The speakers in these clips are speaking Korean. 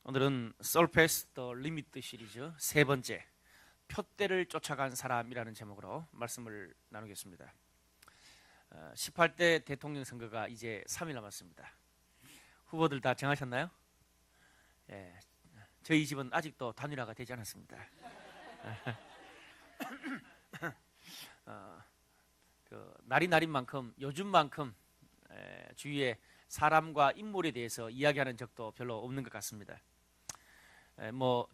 오늘은 Surpass the Limit 시리즈 세 번째 표대를 쫓아간 사람이라는 제목으로 말씀을 나누겠습니다. 18대 대통령 선거가 이제 3일 남았습니다. 후보들 다 정하셨나요? 예, 저희 집은 아직도 단일화가 되지 않았습니다. 날이 날인 만큼 요즘만큼 주위에 사람과 인물에 대해서 이야기하는 적도 별로 없는 것 같습니다.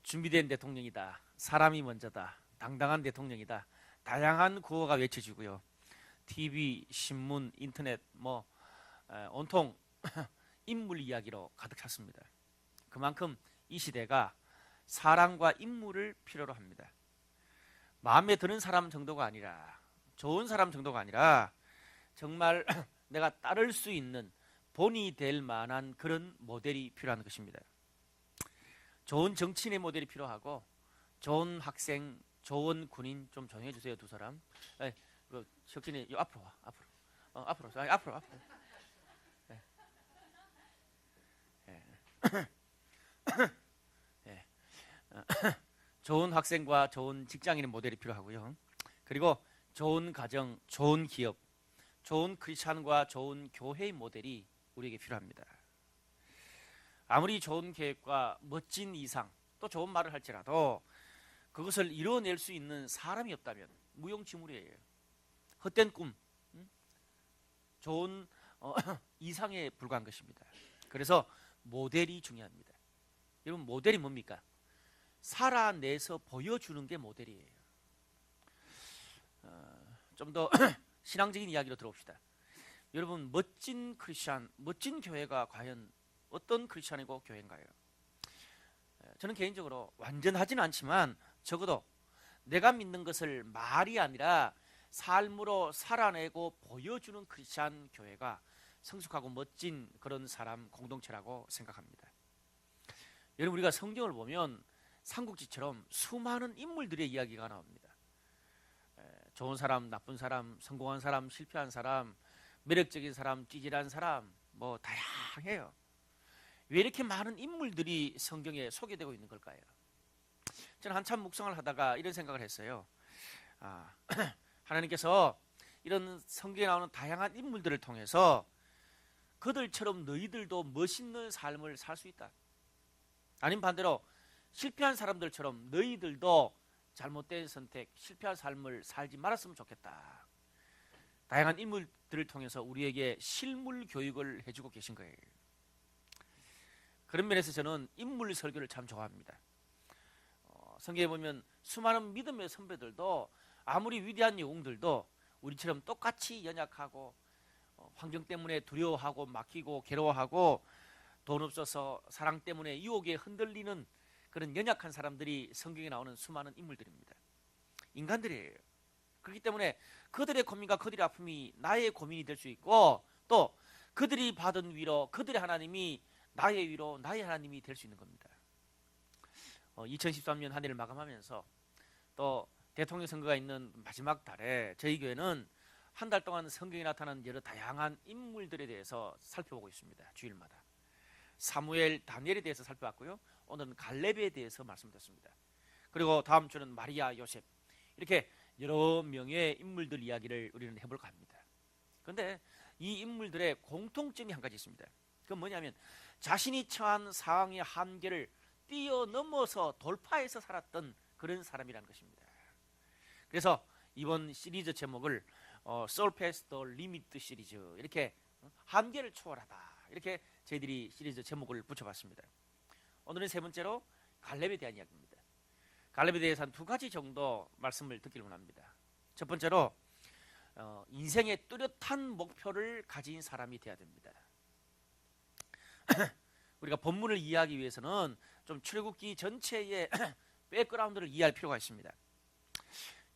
준비된 대통령이다, 사람이 먼저다, 당당한 대통령이다, 다양한 구호가 외쳐지고요. TV, 신문, 인터넷 온통 인물 이야기로 가득 찼습니다. 그만큼 이 시대가 사람과 인물을 필요로 합니다. 마음에 드는 사람 정도가 아니라, 좋은 사람 정도가 아니라 정말 내가 따를 수 있는 본이 될 만한 그런 모델이 필요한 것입니다. 좋은 정치인의 모델이 필요하고, 좋은 학생, 좋은 군인. 좀 조용해 주세요, 두 사람. 혁진이 앞으로 와, 앞으로. 앞으로. 좋은 학생과 좋은 직장인의 모델이 필요하고요. 그리고 좋은 가정, 좋은 기업, 좋은 크리스찬과 좋은 교회의 모델이 우리에게 필요합니다. 아무리 좋은 계획과 멋진 이상, 또 좋은 말을 할지라도 그것을 이뤄낼 수 있는 사람이 없다면 무용지물이에요. 헛된 꿈, 좋은 이상에 불과한 것입니다. 그래서 모델이 중요합니다. 여러분, 모델이 뭡니까? 살아내서 보여주는 게 모델이에요. 좀 더 신앙적인 이야기로 들어봅시다. 여러분, 멋진 크리스찬, 멋진 교회가 과연 어떤 크리스찬이고 교회인가요? 저는 개인적으로 완전하지는 않지만 적어도 내가 믿는 것을 말이 아니라 삶으로 살아내고 보여주는 크리스찬 교회가 성숙하고 멋진 그런 사람 공동체라고 생각합니다. 여러분, 우리가 성경을 보면 삼국지처럼 수많은 인물들의 이야기가 나옵니다. 좋은 사람, 나쁜 사람, 성공한 사람, 실패한 사람, 매력적인 사람, 찌질한 사람, 다양해요. 왜 이렇게 많은 인물들이 성경에 소개되고 있는 걸까요? 저는 한참 묵상을 하다가 이런 생각을 했어요. 하나님께서 이런 성경에 나오는 다양한 인물들을 통해서 그들처럼 너희들도 멋있는 삶을 살 수 있다. 아니면 반대로 실패한 사람들처럼 너희들도 잘못된 선택, 실패한 삶을 살지 말았으면 좋겠다. 다양한 인물들을 통해서 우리에게 실물 교육을 해주고 계신 거예요. 그런 면에서 저는 인물 설교를 참 좋아합니다. 성경에 보면 수많은 믿음의 선배들도 아무리 위대한 영웅들도 우리처럼 똑같이 연약하고 환경 때문에 두려워하고 막히고 괴로워하고 돈 없어서 사랑 때문에 유혹에 흔들리는 그런 연약한 사람들이 성경에 나오는 수많은 인물들입니다. 인간들이에요. 그렇기 때문에 그들의 고민과 그들의 아픔이 나의 고민이 될 수 있고, 또 그들이 받은 위로, 그들의 하나님이 나의 위로, 나의 하나님이 될 수 있는 겁니다. 2013년 한 해를 마감하면서 또 대통령 선거가 있는 마지막 달에 저희 교회는 한 달 동안 성경에 나타난 여러 다양한 인물들에 대해서 살펴보고 있습니다. 주일마다 사무엘, 다니엘에 대해서 살펴봤고요. 오늘은 갈렙에 대해서 말씀드렸습니다. 그리고 다음 주는 마리아, 요셉, 이렇게 여러 명의 인물들 이야기를 우리는 해볼까 합니다. 그런데 이 인물들의 공통점이 한 가지 있습니다. 그건 뭐냐면 자신이 처한 상황의 한계를 뛰어넘어서 돌파해서 살았던 그런 사람이라는 것입니다. 그래서 이번 시리즈 제목을 Surpass the Limit 시리즈, 이렇게 한계를 초월하다, 이렇게 저희들이 시리즈 제목을 붙여봤습니다. 오늘은 세 번째로 갈렙에 대한 이야기입니다. 갈렙에 대해서 한 두 가지 정도 말씀을 듣기를 원합니다. 첫 번째로 인생의 뚜렷한 목표를 가진 사람이 되어야 됩니다. 우리가 본문을 이해하기 위해서는 좀 출애굽기 전체의 백그라운드를 이해할 필요가 있습니다.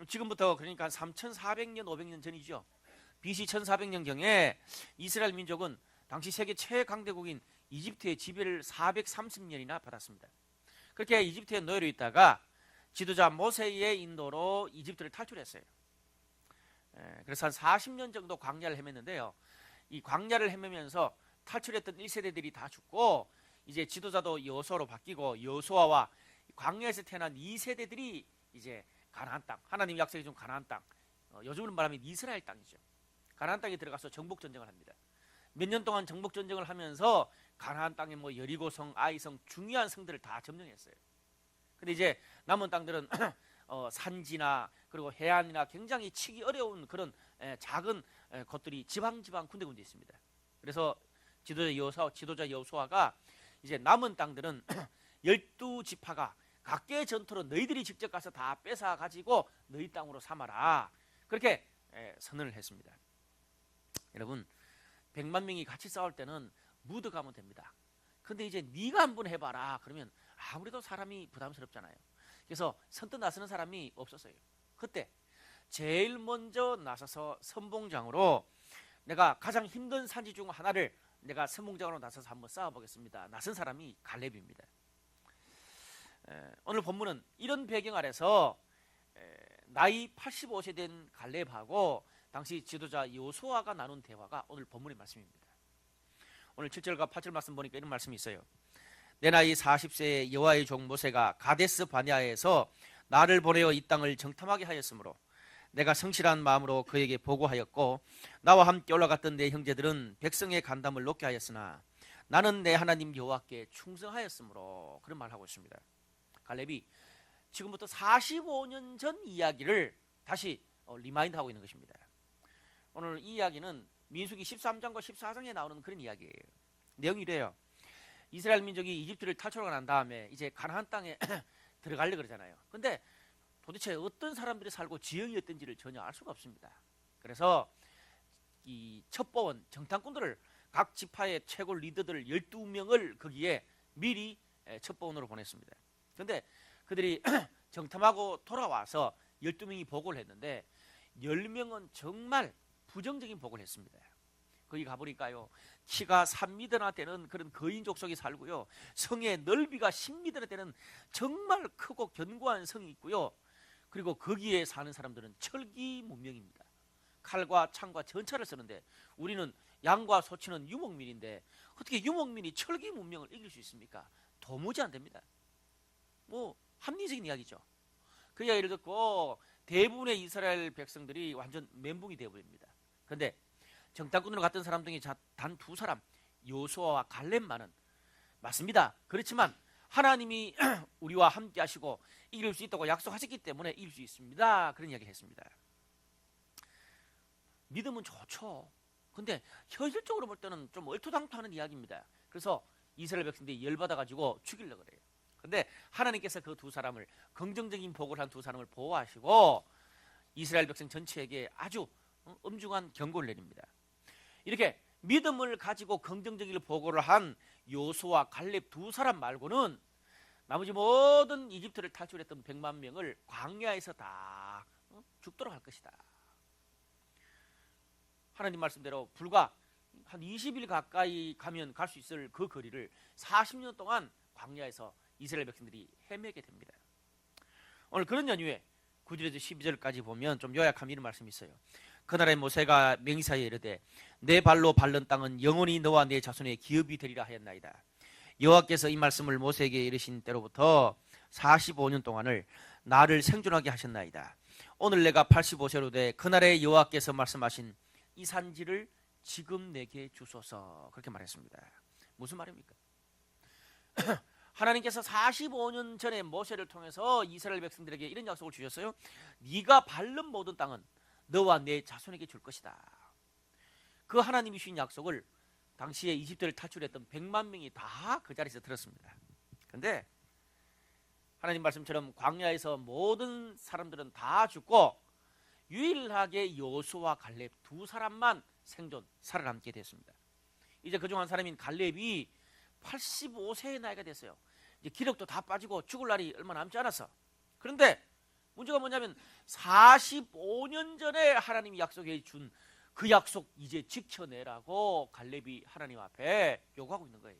지금부터 그러니까 3,400년, 500년 전이죠. BC 1400년경에 이스라엘 민족은 당시 세계 최강대국인 이집트의 지배를 430년이나 받았습니다. 그렇게 이집트에 노예로 있다가 지도자 모세의 인도로 이집트를 탈출했어요. 그래서 한 40년 정도 광야를 헤맸는데요. 이 광야를 헤매면서 탈출했던 1세대들이 다 죽고 이제 지도자도 여호수아로 바뀌고 여호수아와 광야에서 태어난 2세대들이 이제 가나안 땅, 하나님 약속해 준 가나안 땅, 요즘으로 말하면 이스라엘 땅이죠. 가나안 땅에 들어가서 정복 전쟁을 합니다. 몇 년 동안 정복 전쟁을 하면서 가나안 땅에 뭐 여리고성, 아이성 중요한 성들을 다 점령했어요. 근데 이제 남은 땅들은 산지나 그리고 해안이나 굉장히 치기 어려운 그런 작은 것들이 지방 군데군데 있습니다. 그래서 지도자 여호수아가 이제 남은 땅들은 12지파가 각계의 전투로 너희들이 직접 가서 다 뺏어 가지고 너희 땅으로 삼아라, 그렇게 선언을 했습니다. 여러분, 100만 명이 같이 싸울 때는 묻어가면 됩니다. 근데 이제 네가 한번 해봐라 그러면 아무래도 사람이 부담스럽잖아요. 그래서 선뜻 나서는 사람이 없었어요. 그때 제일 먼저 나서서 선봉장으로 내가 가장 힘든 산지 중 하나를 내가 선봉장으로 나서서 한번 싸워보겠습니다, 나선 사람이 갈렙입니다. 오늘 본문은 이런 배경 아래서 나이 85세 된 갈렙하고 당시 지도자 여호수아가 나눈 대화가 오늘 본문의 말씀입니다. 오늘 7절과 8절 말씀 보니까 이런 말씀이 있어요. 내 나이 40세에 여호와의 종 모세가 가데스 바네아에서 나를 보내어 이 땅을 정탐하게 하였으므로 내가 성실한 마음으로 그에게 보고하였고 나와 함께 올라갔던 내 형제들은 백성의 간담을 놓게 하였으나 나는 내 하나님 여호와께 충성하였으므로, 그런 말을 하고 있습니다. 갈렙이 지금부터 45년 전 이야기를 다시 리마인드하고 있는 것입니다. 오늘 이 이야기는 민수기 13장과 14장에 나오는 그런 이야기예요. 내용이 이래요. 이스라엘 민족이 이집트를 탈출하고 난 다음에 이제 가나안 땅에 들어가려고 그러잖아요. 근데 도대체 어떤 사람들이 살고 지형이 어떤지를 전혀 알 수가 없습니다. 그래서 이 첩보원, 정탐꾼들을, 각 지파의 최고 리더들 12명을 거기에 미리 첩보원으로 보냈습니다. 그런데 그들이 정탐하고 돌아와서 12명이 보고를 했는데 10명은 정말 부정적인 보고를 했습니다. 거기 가보니까요, 키가 3m나 되는 그런 거인족 속에 살고요, 성의 넓이가 10m나 되는 정말 크고 견고한 성이 있고요, 그리고 거기에 사는 사람들은 철기 문명입니다. 칼과 창과 전차를 쓰는데 우리는 양과 소치는 유목민인데 어떻게 유목민이 철기 문명을 이길 수 있습니까? 도무지 안 됩니다. 뭐 합리적인 이야기죠. 그 이야기를 듣고 대부분의 이스라엘 백성들이 완전 멘붕이 되어버립니다. 그런데 정탐꾼으로 갔던 사람 중에 단 2사람, 여호수아와 갈렙만은 맞습니다, 그렇지만 하나님이 우리와 함께 하시고 이길 수 있다고 약속하셨기 때문에 이길 수 있습니다, 그런 이야기를 했습니다. 믿음은 좋죠. 근데 현실적으로 볼 때는 좀 얼토당토하는 이야기입니다. 그래서 이스라엘 백성들이 열받아가지고 죽이려고 그래요. 근데 하나님께서 그 2사람을, 긍정적인 보고를 한 2사람을 보호하시고 이스라엘 백성 전체에게 아주 엄중한 경고를 내립니다. 이렇게 믿음을 가지고 긍정적인 보고를 한 여호수아, 갈렙 2사람 말고는 나머지 모든 이집트를 탈출했던 100만 명을 광야에서 다 죽도록 할 것이다. 하나님 말씀대로 불과 한 20일 가까이 가면 갈 수 있을 그 거리를 40년 동안 광야에서 이스라엘 백성들이 헤매게 됩니다. 오늘 그런 연유에 9절에서 12절까지 보면 좀 요약하면 이런 말씀이 있어요. 그날에 모세가 맹세하여 이르되 내 발로 밟는 땅은 영원히 너와 내 자손의 기업이 되리라 하였나이다. 여호와께서 이 말씀을 모세에게 이르신 때로부터 45년 동안을 나를 생존하게 하셨나이다. 오늘 내가 85세로 돼 그날에 여호와께서 말씀하신 이 산지를 지금 내게 주소서, 그렇게 말했습니다. 무슨 말입니까? 하나님께서 45년 전에 모세를 통해서 이스라엘 백성들에게 이런 약속을 주셨어요. 네가 밟는 모든 땅은 너와 내 자손에게 줄 것이다. 그 하나님이 주신 약속을 당시에 이집트를 탈출했던 100만 명이 다 그 자리에서 들었습니다. 그런데 하나님 말씀처럼 광야에서 모든 사람들은 다 죽고 유일하게 여호수아와 갈렙 2사람만 생존 살아남게 됐습니다. 이제 그중 한 사람인 갈렙이 85세의 나이가 됐어요. 이제 기력도 다 빠지고 죽을 날이 얼마 남지 않았어. 그런데 문제가 뭐냐면 45년 전에 하나님이 약속해 준 그 약속 이제 지켜내라고 갈렙이 하나님 앞에 요구하고 있는 거예요.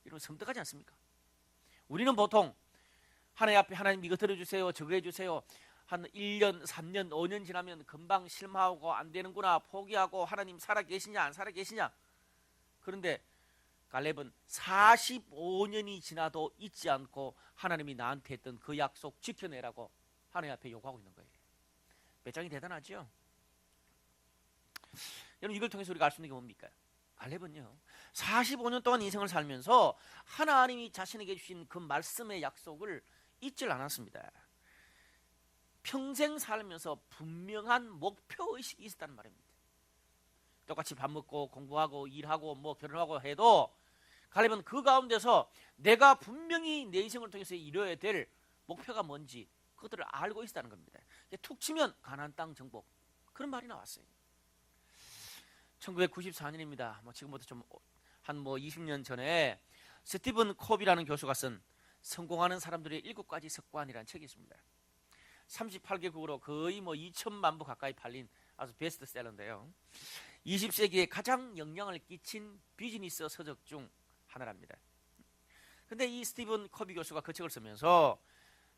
여러분, 섬뜩하지 않습니까? 우리는 보통 하나님 앞에 하나님 이거 들어주세요, 저거 해주세요, 한 1년, 3년, 5년 지나면 금방 실망하고 안 되는구나, 포기하고 하나님 살아계시냐 안 살아계시냐. 그런데 갈렙은 45년이 지나도 잊지 않고 하나님이 나한테 했던 그 약속 지켜내라고 하나님 앞에 요구하고 있는 거예요. 배짱이 대단하죠. 여러분, 이걸 통해서 우리가 알 수 있는 게 뭡니까? 갈렙은요 45년 동안 인생을 살면서 하나님이 자신에게 주신 그 말씀의 약속을 잊질 않았습니다. 평생 살면서 분명한 목표의식이 있었다는 말입니다. 똑같이 밥 먹고 공부하고 일하고 뭐 결혼하고 해도 갈렙은 그 가운데서 내가 분명히 내 인생을 통해서 이뤄야 될 목표가 뭔지 그것들을 알고 있었다는 겁니다. 툭 치면 가나안 땅 정복, 그런 말이 나왔어요. 1994년입니다. 지금부터 좀 한 20년 전에 스티븐 콥이라는 교수가 쓴 성공하는 사람들의 7가지 습관이라는 책이 있습니다. 38개국으로 거의 2천만 부 가까이 팔린 아주 베스트셀러인데요. 20세기에 가장 영향을 끼친 비즈니스 서적 중 하나랍니다. 근데 이 스티븐 컵이 교수가 그 책을 쓰면서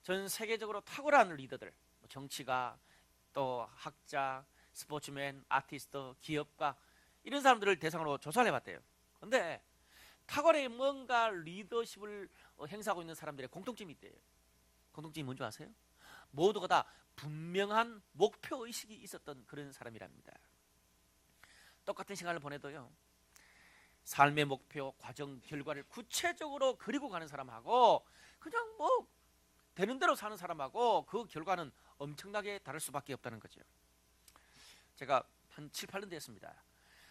전 세계적으로 탁월한 리더들, 정치가, 또 학자, 스포츠맨, 아티스트, 기업가 이런 사람들을 대상으로 조사를 해봤대요. 근데 탁월하게 뭔가 리더십을 행사하고 있는 사람들의 공통점이 있대요. 공통점이 뭔지 아세요? 모두가 다 분명한 목표의식이 있었던 그런 사람이랍니다. 똑같은 시간을 보내도요, 삶의 목표, 과정, 결과를 구체적으로 그리고 가는 사람하고 그냥 되는 대로 사는 사람하고 그 결과는 엄청나게 다를 수밖에 없다는 거죠. 제가 한 7, 8년 됐습니다.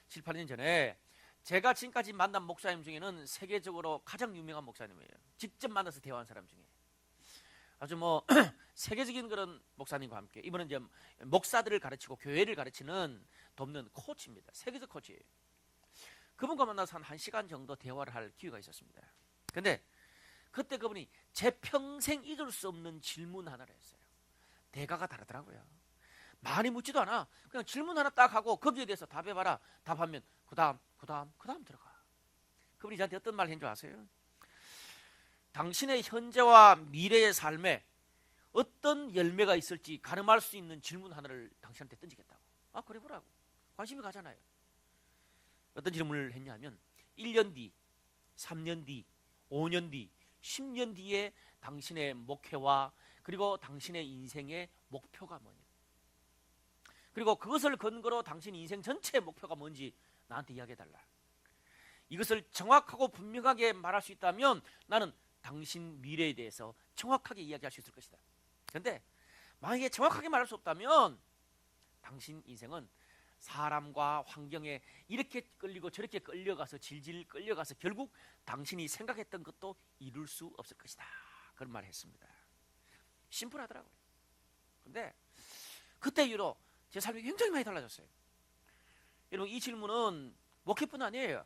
7, 8년 전에 제가 지금까지 만난 목사님 중에는 세계적으로 가장 유명한 목사님이에요. 직접 만나서 대화한 사람 중에 아주 세계적인 그런 목사님과 함께, 이번은 이제 목사들을 가르치고 교회를 가르치는 돕는 코치입니다. 세계적 코치예요. 그분과 만나서 한 1시간 정도 대화를 할 기회가 있었습니다. 근데 그때 그분이 제 평생 잊을 수 없는 질문 하나를 했어요. 대가가 다르더라고요. 많이 묻지도 않아. 그냥 질문 하나 딱 하고 거기에 대해서 답해봐라. 답하면 그 다음 들어가. 그분이 저한테 어떤 말 했는 줄 아세요? 당신의 현재와 미래의 삶에 어떤 열매가 있을지 가늠할 수 있는 질문 하나를 당신한테 던지겠다고. 아, 그래 보라고. 관심이 가잖아요. 어떤 질문을 했냐면 1년 뒤, 3년 뒤, 5년 뒤, 10년 뒤에 당신의 목회와 그리고 당신의 인생의 목표가 뭐냐, 그리고 그것을 근거로 당신 인생 전체의 목표가 뭔지 나한테 이야기해달라. 이것을 정확하고 분명하게 말할 수 있다면 나는 당신 미래에 대해서 정확하게 이야기할 수 있을 것이다. 그런데 만약에 정확하게 말할 수 없다면 당신 인생은 사람과 환경에 이렇게 끌리고 저렇게 끌려가서 질질 끌려가서 결국 당신이 생각했던 것도 이룰 수 없을 것이다. 그런 말을 했습니다. 심플하더라고요. 근데 그때 이후로 제 삶이 굉장히 많이 달라졌어요. 여러분, 이 질문은 목회뿐 아니에요.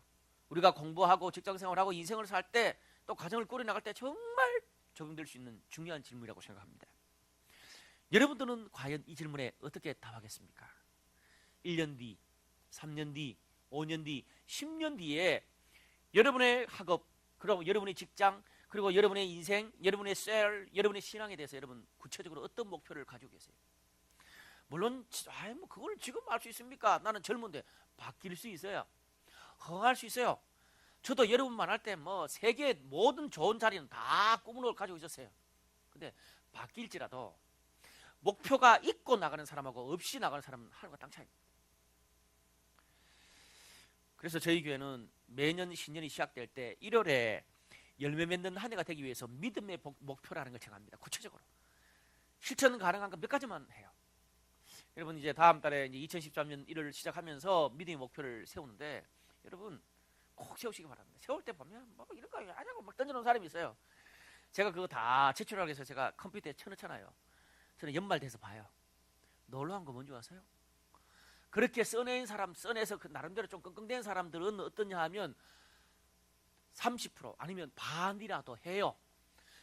우리가 공부하고 직장생활하고 인생을 살 때 또 가정을 꾸려나갈 때 정말 적용될 수 있는 중요한 질문이라고 생각합니다. 여러분들은 과연 이 질문에 어떻게 답하겠습니까? 1년 뒤, 3년 뒤, 5년 뒤, 10년 뒤에 여러분의 학업, 그리고 여러분의 직장, 그리고 여러분의 인생, 여러분의 셀, 여러분의 신앙에 대해서 여러분 구체적으로 어떤 목표를 가지고 계세요? 물론 그걸 지금 알 수 있습니까? 나는 젊은데. 바뀔 수 있어요. 흥할 수 있어요. 저도 여러분만 할 때 세계 모든 좋은 자리는 다 꿈을 가지고 있었어요. 근데 바뀔지라도 목표가 있고 나가는 사람하고 없이 나가는 사람은 하늘과 땅 차이입니다. 그래서 저희 교회는 매년 신년이 시작될 때 1월에 열매 맺는 한 해가 되기 위해서 믿음의 목표라는 걸 정합니다. 구체적으로 실천 가능한 거 몇 가지만 해요. 여러분, 이제 다음 달에 이제 2013년 1월 시작하면서 믿음의 목표를 세우는데 여러분 꼭 세우시기 바랍니다. 세울 때 보면 이런 거 하냐고 막 던져놓은 사람이 있어요. 제가 그거 다 제출하기 위해서 제가 컴퓨터에 쳐넣잖아요. 저는 연말 돼서 봐요. 놀라운 거 뭔지 아세요? 그렇게 써낸 사람, 써내서 그 나름대로 좀 끙끙댄 사람들은 어떠냐 하면 30% 아니면 반이라도 해요.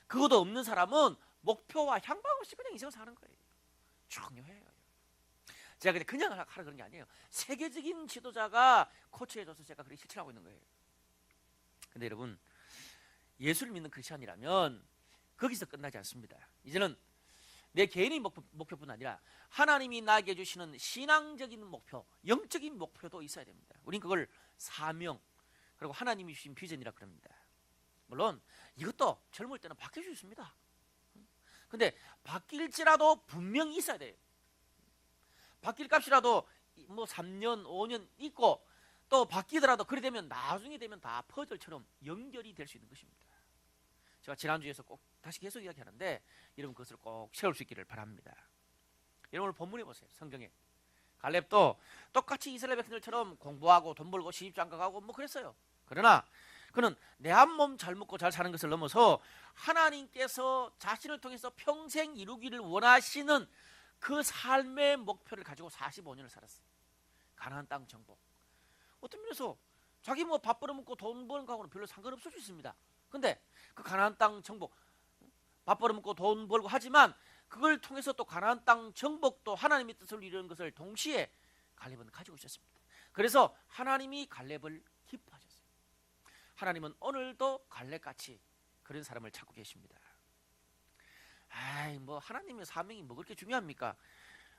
그것도 없는 사람은 목표와 향방 없이 그냥 인생을 사는 거예요. 중요해요. 제가 그냥 하라 그런 게 아니에요. 세계적인 지도자가 코치해줘서 제가 그렇게 실천하고 있는 거예요. 근데 여러분, 예수를 믿는 크리스찬이라면 거기서 끝나지 않습니다. 이제는 내 개인의 목표뿐 아니라 하나님이 나에게 주시는 신앙적인 목표, 영적인 목표도 있어야 됩니다. 우린 그걸 사명, 그리고 하나님이 주신 비전이라 그럽니다. 물론 이것도 젊을 때는 바뀔 수 있습니다. 근데 바뀔지라도 분명히 있어야 돼요. 바뀔 값이라도 뭐 3년, 5년 있고 또 바뀌더라도 그래 되면 나중에 되면 다 퍼즐처럼 연결이 될 수 있는 것입니다. 제가 지난주에서 꼭 다시 계속 이야기하는데 여러분 그것을 꼭 채울 수 있기를 바랍니다. 여러분 오늘 본문에 보세요. 성경에 갈렙도 똑같이 이스라엘 백성들처럼 공부하고 돈 벌고 시집장가 가고 뭐 그랬어요. 그러나 그는 내 한 몸 잘 먹고 잘 사는 것을 넘어서 하나님께서 자신을 통해서 평생 이루기를 원하시는 그 삶의 목표를 가지고 45년을 살았어요. 가나안 땅 정복. 어떤 면에서 자기 뭐 밥 벌어먹고 돈 버는 거하고는 별로 상관없을 수 있습니다. 근데 그 가나안 땅 정복, 밥 벌어먹고 돈 벌고 하지만 그걸 통해서 또 가나안 땅 정복도 하나님의 뜻을 이루는 것을 동시에 갈렙은 가지고 있었습니다. 그래서 하나님이 갈렙을 기뻐하셨어요. 하나님은 오늘도 갈렙같이 그런 사람을 찾고 계십니다. 아이 뭐 하나님의 사명이 뭐 그렇게 중요합니까?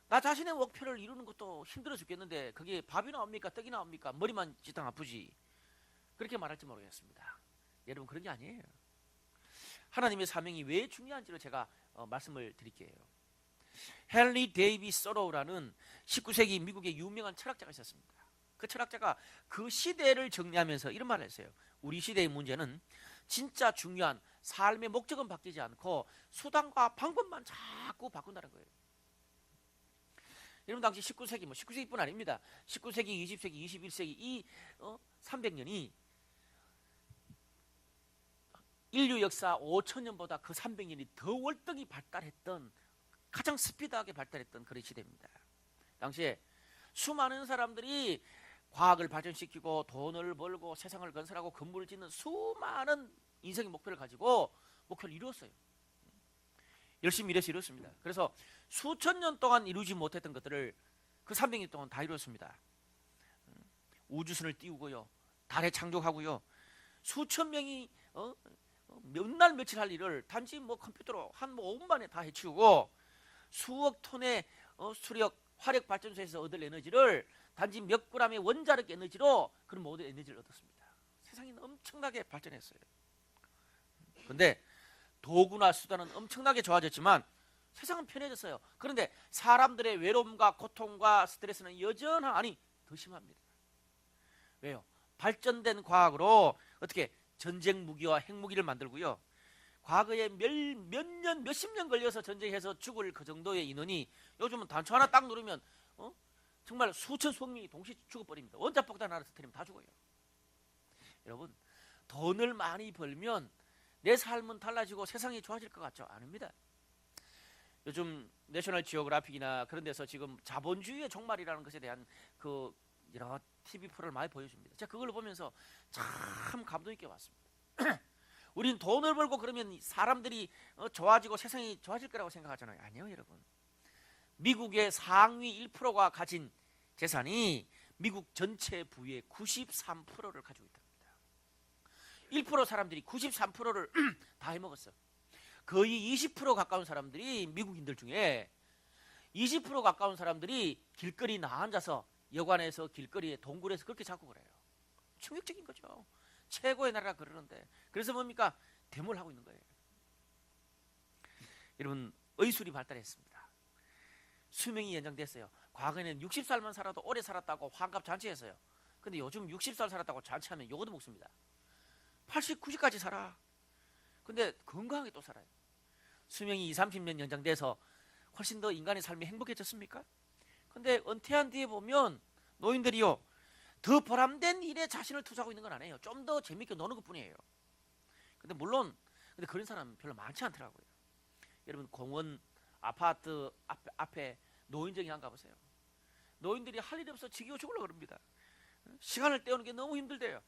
나 자신의 목표를 이루는 것도 힘들어 죽겠는데 그게 밥이 나옵니까? 떡이 나옵니까? 머리만 지탕 아프지. 그렇게 말할지 모르겠습니다. 여러분 그런 게 아니에요. 하나님의 사명이 왜 중요한지를 제가 말씀을 드릴게요. 헨리 데이비스 소로우라는 19세기 미국의 유명한 철학자가 있었습니다. 그 철학자가 그 시대를 정리하면서 이런 말을 했어요. 우리 시대의 문제는 진짜 중요한 삶의 목적은 바뀌지 않고 수단과 방법만 자꾸 바꾼다는 거예요. 여러분 당시 19세기 19세기뿐 아닙니다. 19세기, 20세기, 21세기 이 300년이 인류 역사 5천년보다 그 300년이 더 월등히 발달했던 가장 스피드하게 발달했던 그런 시대입니다. 당시에 수많은 사람들이 과학을 발전시키고 돈을 벌고 세상을 건설하고 건물을 짓는 수많은 인생의 목표를 가지고 목표를 이루었어요. 열심히 일해서 이뤘습니다. 그래서 수천 년 동안 이루지 못했던 것들을 그 300년 동안 다 이뤘습니다. 우주선을 띄우고요, 달에 창족하고요, 수천 명이 몇 날 며칠 할 일을 단지 뭐 컴퓨터로 한 5분 만에 다 해치우고 수억 톤의 수력 화력 발전소에서 얻을 에너지를 단지 몇 g의 원자력 에너지로 그런 모든 에너지를 얻었습니다. 세상이 엄청나게 발전했어요. 그런데 도구나 수단은 엄청나게 좋아졌지만 세상은 편해졌어요. 그런데 사람들의 외로움과 고통과 스트레스는 여전하니 더 심합니다. 왜요? 발전된 과학으로 어떻게 전쟁 무기와 핵무기를 만들고요, 과거에 몇 년, 몇십 년 걸려서 전쟁해서 죽을 그 정도의 인원이 요즘은 단추 하나 딱 누르면 정말 수천 수억 명이 동시에 죽어버립니다. 원자폭탄 하나 터뜨리면 다 죽어요. 여러분 돈을 많이 벌면 내 삶은 달라지고 세상이 좋아질 것 같죠? 아닙니다. 요즘 내셔널 지오그래픽이나 그런 데서 지금 자본주의의 종말이라는 것에 대한 그 여러 TV 프로를 많이 보여줍니다. 제가 그걸 보면서 참 감동 있게 봤습니다. 우린 돈을 벌고 그러면 사람들이 좋아지고 세상이 좋아질 거라고 생각하잖아요. 아니요, 여러분. 미국의 상위 1%가 가진 재산이 미국 전체 부의 93%를 가지고 있답니다. 1% 사람들이 93%를 다 해먹었어요. 거의 20% 가까운 사람들이, 미국인들 중에 20% 가까운 사람들이 길거리 나앉아서 여관에서 길거리에 동굴에서 그렇게 자고 그래요. 충격적인 거죠. 최고의 나라가 그러는데. 그래서 뭡니까? 데모를 하고 있는 거예요. 여러분 의술이 발달했습니다. 수명이 연장됐어요. 과거에는 60살만 살아도 오래 살았다고 환갑 잔치했어요. 근데 요즘 60살 살았다고 잔치하면 요거도 먹습니다. 80, 90까지 살아. 근데 건강하게 또 살아요. 수명이 20, 30년 연장돼서 훨씬 더 인간의 삶이 행복해졌습니까? 근데 은퇴한 뒤에 보면 노인들이요, 더 보람된 일에 자신을 투자하고 있는 건 아니에요. 좀 더 재밌게 노는 것 뿐이에요. 근데 물론 그런 사람 별로 많지 않더라고요. 여러분 공원, 아파트 앞에 노인정이 한가 보세요. 노인들이 할 일이 없어 지겨워 죽으려고 그럽니다. 시간을 때우는 게 너무 힘들대요.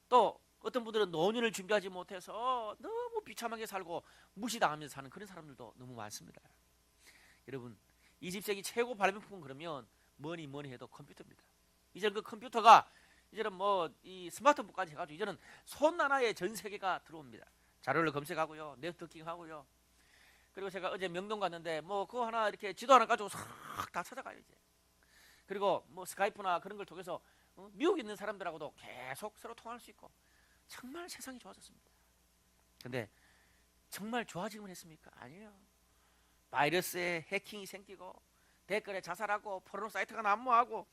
또 어떤 분들은 노년을 준비하지 못해서 너무 비참하게 살고 무시당하면서 사는 그런 사람들도 너무 많습니다. 여러분 20세기 최고 발명품은 그러면 뭐니 해도 컴퓨터입니다. 이제는 그 컴퓨터가 이제는 뭐 이 스마트폰까지 해가지고 이제는 손 하나에 전 세계가 들어옵니다. 자료를 검색하고요, 네트워킹하고요. 그리고 제가 어제 명동 갔는데 뭐 그거 하나 이렇게 지도 하나 가지고 싹 다 찾아가요 이제. 그리고 뭐 스카이프나 그런 걸 통해서 미국에 있는 사람들하고도 계속 서로 통화할 수 있고 정말 세상이 좋아졌습니다. 근데 정말 좋아지기만 했습니까? 아니에요. 바이러스에 해킹이 생기고 댓글에 자살하고 포르노 사이트가 난무하고,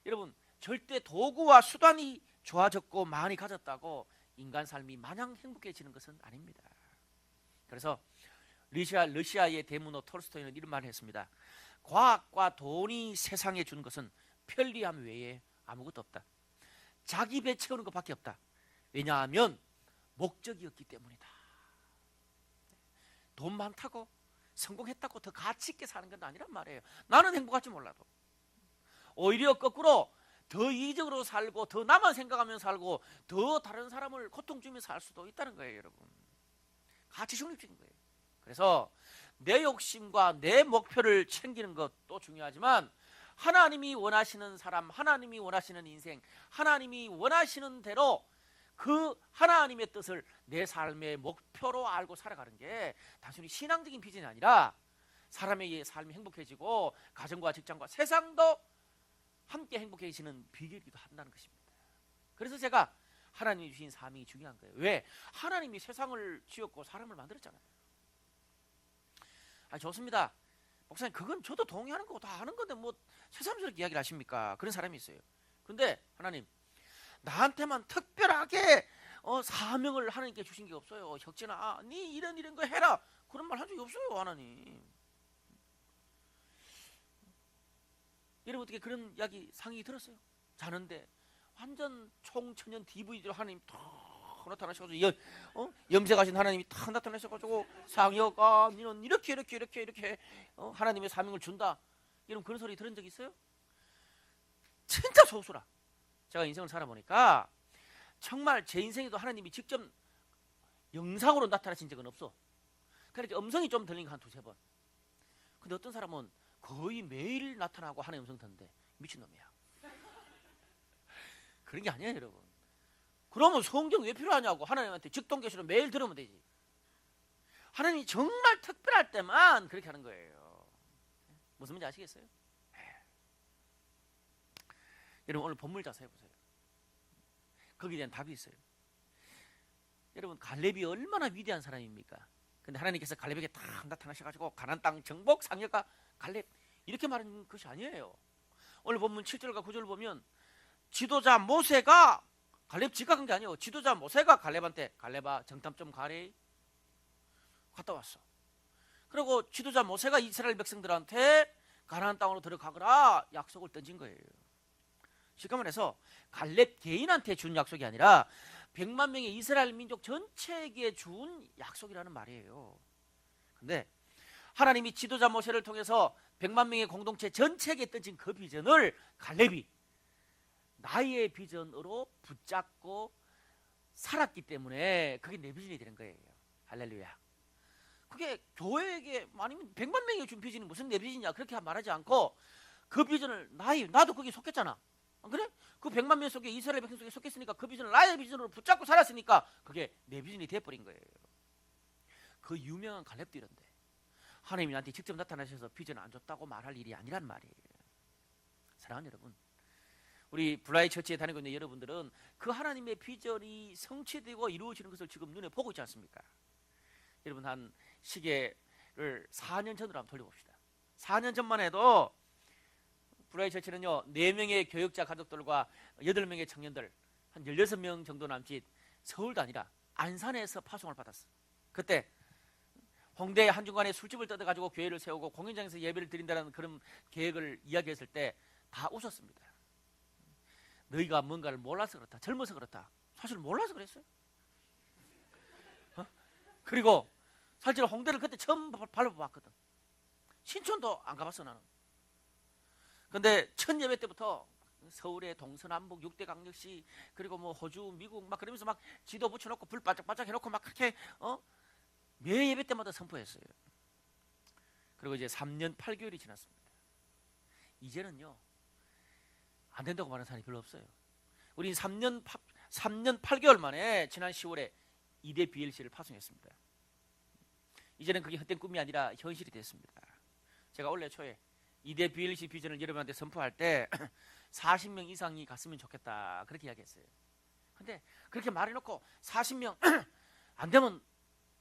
여러분 절대 도구와 수단이 좋아졌고 많이 가졌다고 인간 삶이 마냥 행복해지는 것은 아닙니다. 그래서 러시아의 대문호 톨스토이는 이런 말을 했습니다. 과학과 돈이 세상에 준 것은 편리함 외에 아무것도 없다. 자기 배 채우는 것밖에 없다. 왜냐하면 목적이었기 때문이다. 돈 많다고 성공했다고 더 가치 있게 사는 건 아니란 말이에요. 나는 행복할지 몰라도 오히려 거꾸로 더 이기적으로 살고 더 나만 생각하면서 살고 더 다른 사람을 고통 주면서 살 수도 있다는 거예요. 여러분, 가치 중립적인 거예요. 그래서 내 욕심과 내 목표를 챙기는 것도 중요하지만 하나님이 원하시는 사람, 하나님이 원하시는 인생, 하나님이 원하시는 대로 그 하나님의 뜻을 내 삶의 목표로 알고 살아가는 게 단순히 신앙적인 비전이 아니라 사람의 삶이 행복해지고 가정과 직장과 세상도 함께 행복해지는 비결이기도 한다는 것입니다. 그래서 제가 하나님이 주신 사명이 중요한 거예요. 왜? 하나님이 세상을 지었고 사람을 만들었잖아요. 좋습니다. 목사님, 그건 저도 동의하는 거고 다 아는 건데 뭐 새삼스럽게 이야기를 하십니까? 그런 사람이 있어요. 근데 하나님, 나한테만 특별하게 사명을 하나님께 주신 게 없어요. 혁진아, 네 이런 거 해라, 그런 말 한 적이 없어요. 하나님. 여러분 어떻게 그런 이야기 상의 들었어요? 자는데 완전 총천연 DVD로 하나님 탁 나타나셔가지고 염색하신 하나님이 탁 나타나셔가지고 상여가 너는 이렇게 하나님의 사명을 준다. 여러분 그런 소리 들은 적 있어요? 진짜 소수라. 제가 인생을 살아보니까 정말 제 인생에도 하나님이 직접 영상으로 나타나신 적은 없어. 그러니까 음성이 좀 들린 거 한 두세 번. 근데 어떤 사람은 거의 매일 나타나고 하나님 음성 듣는데 미친놈이야. 그런 게 아니에요, 여러분. 그러면 성경 왜 필요하냐고. 하나님한테 직동계시로 매일 들으면 되지. 하나님이 정말 특별할 때만 그렇게 하는 거예요. 무슨 말인지 아시겠어요? 여러분 오늘 본문 자세히 보세요. 거기에 대한 답이 있어요. 여러분 갈렙이 얼마나 위대한 사람입니까? 근데 하나님께서 갈렙에게 딱 나타나셔가지고 가나안 땅 정복 상여가 갈렙 이렇게 말하는 것이 아니에요. 오늘 본문 7절과 9절을 보면 지도자 모세가 갈렙 지각한 게 아니에요. 지도자 모세가 갈렙한테 갈렙아 정탐 좀 가래 갔다 왔어. 그리고 지도자 모세가 이스라엘 백성들한테 가나안 땅으로 들어가거라 약속을 던진 거예요. 쉽게 말해서 갈렙 개인한테 준 약속이 아니라 100만 명의 이스라엘 민족 전체에게 준 약속이라는 말이에요. 근데 하나님이 지도자 모세를 통해서 100만 명의 공동체 전체에게 던진 그 비전을 갈렙이 나의 비전으로 붙잡고 살았기 때문에 그게 내 비전이 되는 거예요. 할렐루야. 그게 교회에게 아니면 100만 명이 준 비전이 무슨 내 비전이냐 그렇게 말하지 않고 그 비전을 나도 거기 속했잖아. 그래? 그 100만 명 속에 이스라엘 백성 속에 속했으니까 그 비전을 나의 비전으로 붙잡고 살았으니까 그게 내 비전이 돼버린 거예요. 그 유명한 갈렙도 이런데 하나님이 나한테 직접 나타나셔서 비전 안 줬다고 말할 일이 아니란 말이에요. 사랑하는 여러분, 우리 블라이 처치에 다니고 있는 여러분들은 그 하나님의 비전이 성취되고 이루어지는 것을 지금 눈에 보고 있지 않습니까? 여러분 한 시계를 4년 전으로 한번 돌려봅시다. 4년 전만 해도 브라이 처치는요 4명의 교육자 가족들과 8명의 청년들 한 16명 정도 남짓 서울도 아니라 안산에서 파송을 받았어. 그때 홍대 한중간에 술집을 뜯어가지고 교회를 세우고 공연장에서 예배를 드린다는 그런 계획을 이야기했을 때 다 웃었습니다. 너희가 뭔가를 몰라서 그렇다, 젊어서 그렇다. 사실 몰라서 그랬어요. 그리고 사실 홍대를 그때 처음 밟아봤거든. 신촌도 안 가봤어 나는. 근데 첫 예배 때부터 서울의 동서남북 6대 강력시 그리고 뭐 호주 미국 막 그러면서 막 지도 붙여놓고 불 반짝반짝 해놓고 막 그렇게 매 예배 때마다 선포했어요. 그리고 이제 3년 8개월이 지났습니다. 이제는요 안 된다고 말하는 사람이 별로 없어요. 우린 3년 8개월 만에 지난 10월에 2대 BLC를 파송했습니다. 이제는 그게 헛된 꿈이 아니라 현실이 됐습니다. 제가 올해 초에 2대 BLC 비전을 여러분한테 선포할 때 40명 이상이 갔으면 좋겠다 그렇게 이야기했어요. 근데 그렇게 말해놓고 40명 안 되면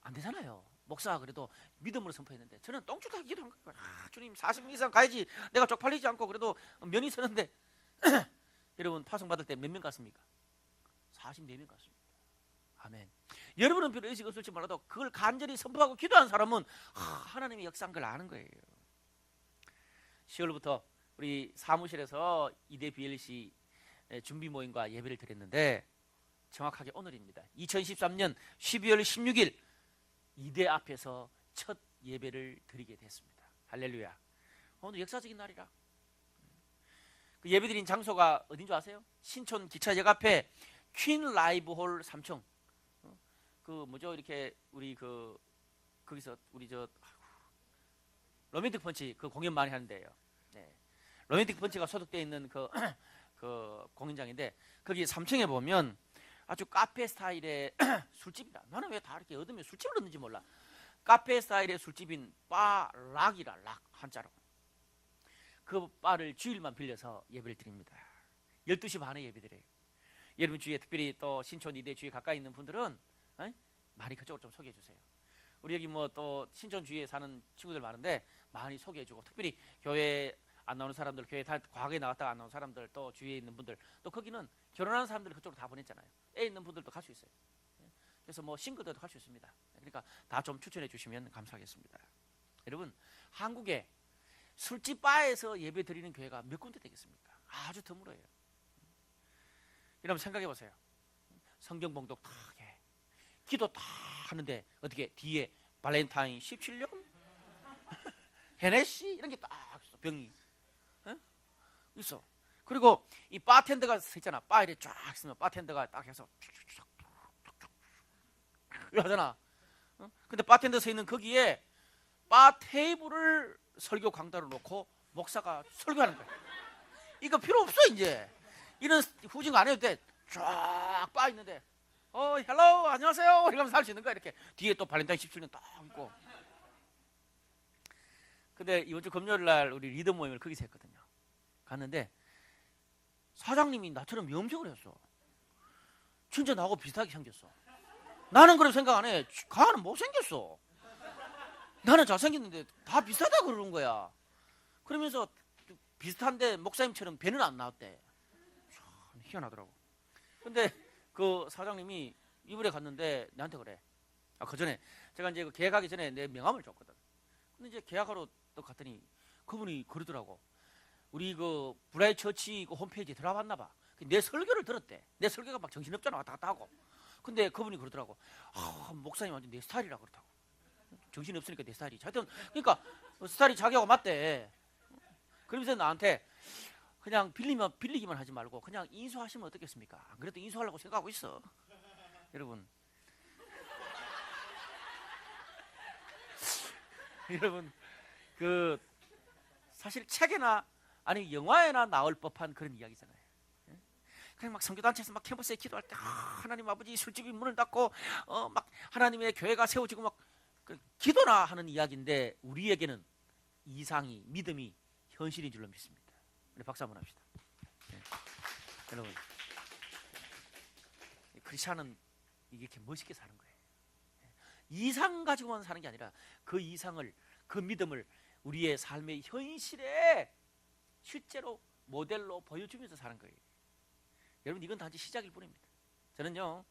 안 되잖아요. 목사가 그래도 믿음으로 선포했는데 저는 똥줄하게 기도한 거예요. 주님 40명 이상 가야지 내가 쪽팔리지 않고 그래도 면이 서는데 여러분 파송 받을 때 몇 명 갔습니까? 44명 갔습니다. 아멘. 여러분은 별로 의식 없을지 몰라도 그걸 간절히 선포하고 기도한 사람은 하나님의 역사한 걸 아는 거예요. 10월부터 우리 사무실에서 2대 BLC 준비 모임과 예배를 드렸는데 정확하게 오늘입니다. 2013년 12월 16일 2대 앞에서 첫 예배를 드리게 됐습니다. 할렐루야. 오늘 역사적인 날이라. 그 예배 드린 장소가 어딘 줄 아세요? 신촌 기차역 앞에 퀸 라이브 홀 3층. 그 뭐죠? 이렇게 우리 거기서 우리 로맨틱 펀치 그 공연 많이 하는데요. 네. 로맨틱 펀치가 소속되어 있는 그 공연장인데 거기 3층에 보면 아주 카페 스타일의 술집이다. 나는 왜 다 이렇게 얻으면 술집을 얻는지 몰라. 카페 스타일의 술집인 바 락이라 락 한자로. 그 바를 주일만 빌려서 예배를 드립니다. 12시 반에 예배드려요. 여러분 주위에 특별히 또 신촌 2대 주위에 가까이 있는 분들은 많이 그쪽으로 좀 소개해 주세요. 우리 여기 뭐 또 신촌 주위에 사는 친구들 많은데 많이 소개해 주고 특별히 교회 안 나오는 사람들, 교회 다 과거에 나왔다가 안 나오는 사람들, 또 주위에 있는 분들, 또 거기는 결혼하는 사람들 그쪽으로 다 보냈잖아요. 애 있는 분들도 갈 수 있어요. 그래서 뭐 싱글들도 갈 수 있습니다. 그러니까 다 좀 추천해 주시면 감사하겠습니다. 여러분 한국에 술집 바에서 예배 드리는 교회가 몇 군데 되겠습니까? 아주 드물어요. 여러분 생각해 보세요. 성경 봉독 다 해, 기도 다 하는데 어떻게 뒤에 발렌타인 17년, 헤네시 이런 게 딱 있어. 병이 있어. 그리고 이 바텐더가 서 있잖아. 바에 쫙 있으면 바텐더가 딱 해서 이거 하잖아. 근데 바텐더 서 있는 거기에 바 테이블을 설교 강단으로 놓고 목사가 설교하는 거야. 이거 필요 없어 이제. 이런 후진 안 해도 돼. 쫙 바 있는데 헬로 안녕하세요 이러면서 할 수 있는 거야. 이렇게 뒤에 또 발렌타인 17년 딱 있고. 근데 이번 주 금요일 날 우리 리더 모임을 거기서 했거든요. 갔는데 사장님이 나처럼 염색을 했어. 진짜 나하고 비슷하게 생겼어. 나는 그렇게 생각 안 해. 가는 못생겼어. 나는 잘생겼는데 다 비슷하다 그러는 거야. 그러면서 비슷한데 목사님처럼 배는 안 나왔대. 참 희한하더라고. 근데 그 사장님이 이번에 갔는데 나한테 그래. 그 전에 제가 이제 계약하기 전에 내 명함을 줬거든. 근데 이제 계약하러 또 갔더니 그분이 그러더라고. 우리 그 브라이 처치 그 홈페이지에 들어봤나 봐. 내 설교를 들었대. 내 설교가 막 정신없잖아. 왔다 갔다 하고. 근데 그분이 그러더라고. 목사님 완전 내 스타일이라 그렇다고. 정신이 없으니까 내 스타일이. 하여튼 그러니까 스타일이 자기하고 맞대. 그러면서 나한테 그냥 빌리기만 하지 말고 그냥 인수하시면 어떻겠습니까? 안 그래도 인수하려고 생각하고 있어. 여러분. 여러분 그 사실 책에나 아니 영화에나 나올 법한 그런 이야기잖아요. 그냥 막 선교단체에서 막 캠퍼스에 기도할 때 하나님 아버지 술집이 문을 닫고 막 하나님의 교회가 세워지고 막 기도나 하는 이야기인데 우리에게는 이상이 믿음이 현실인 줄로 믿습니다. 우리 박수 한번 합시다. 여러분 크리스찬은 이렇게 멋있게 사는 거예요. 이상 가지고만 사는 게 아니라 그 이상을 그 믿음을 우리의 삶의 현실에 실제로 모델로 보여주면서 사는 거예요. 여러분 이건 단지 시작일 뿐입니다. 저는요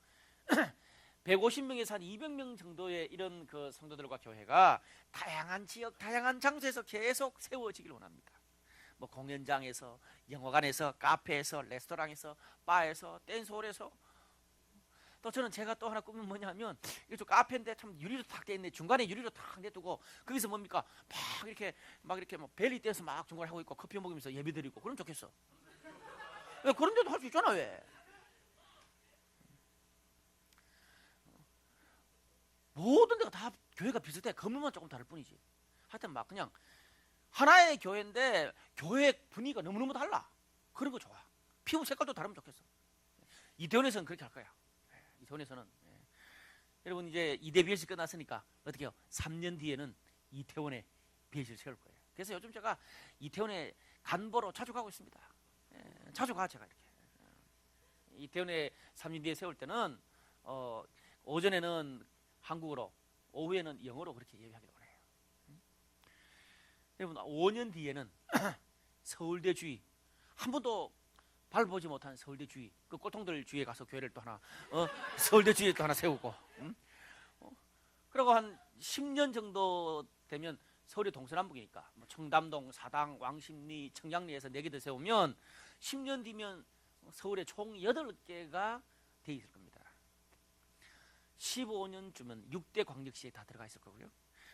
150명에서 한 200명 정도의 이런 그 성도들과 교회가 다양한 지역 다양한 장소에서 계속 세워지길 원합니다. 뭐 공연장에서 영화관에서 카페에서 레스토랑에서 바에서 댄스홀에서 또 저는 제가 또 하나 꿈은 뭐냐면 이쪽 카페인데 참 유리로 탁 돼 있네. 중간에 유리로 탁 내두고 거기서 뭡니까 막 이렇게 뭐 벨리 댄스 막 중간에 하고 있고 커피 먹으면서 예배 드리고 그러면 좋겠어. 왜 그런 데도 할 수 있잖아. 왜 모든 데가 다 교회가 비슷해. 건물만 조금 다를 뿐이지. 하여튼 막 그냥 하나의 교회인데 교회 분위기가 너무너무 달라. 그런 거 좋아. 피부 색깔도 다르면 좋겠어. 이태원에서는 그렇게 할 거야. 이태원에서는 여러분 이제 2대 BLC 끝났으니까 어떻게 해요? 3년 뒤에는 이태원에 BLC를 세울 거예요. 그래서 요즘 제가 이태원에 간보러 자주 가고 있습니다. 자주 가 제가 이렇게. 이태원에 3년 뒤에 세울 때는 오전에는 한국어로, 오후에는 영어로 그렇게 예배하기로 해요. 여러분 5년 뒤에는 서울대 주의, 한 번도 밟아보지 못한 서울대 주의, 그 꼴통들 주위에 가서 교회를 또 하나 서울대 주위에 또 하나 세우고, 그리고 한 10년 정도 되면 서울의 동서남북이니까 뭐 청담동, 사당, 왕십리, 청량리에서 4개들 세우면 10년 뒤면 서울에 총 8개가 돼 있을 겁니다. 15년쯤은 6대 광역시에 다 들어가 있을 거고요.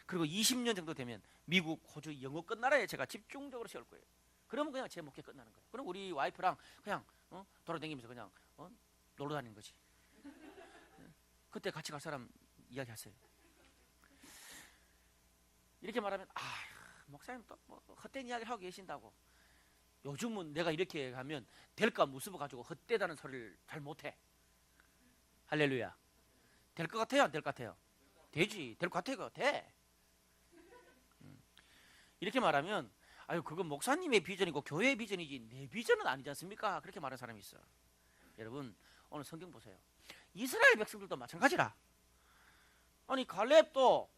그리고 20년 정도 되면 미국, 호주, 영어권 나라에 제가 집중적으로 세울 거예요. 그러면 그냥 제 목회 끝나는 거예요. 그럼 우리 와이프랑 그냥 돌아다니면서 그냥 놀러 다니는 거지. 그때 같이 갈 사람 이야기하세요. 이렇게 말하면 목사님 또 뭐 헛된 이야기를 하고 계신다고. 요즘은 내가 이렇게 하면 될까 무서워 가지고 헛되다는 소리를 잘 못해. 할렐루야. 될 것 같아요, 안 될 것 같아요? 되지. 될 것 같아요. 돼. 이렇게 말하면 그건 목사님의 비전이고 교회의 비전이지 내 비전은 아니지 않습니까? 그렇게 말하는 사람이 있어. 여러분 오늘 성경 보세요. 이스라엘 백성들도 마찬가지라. 아니 갈렙도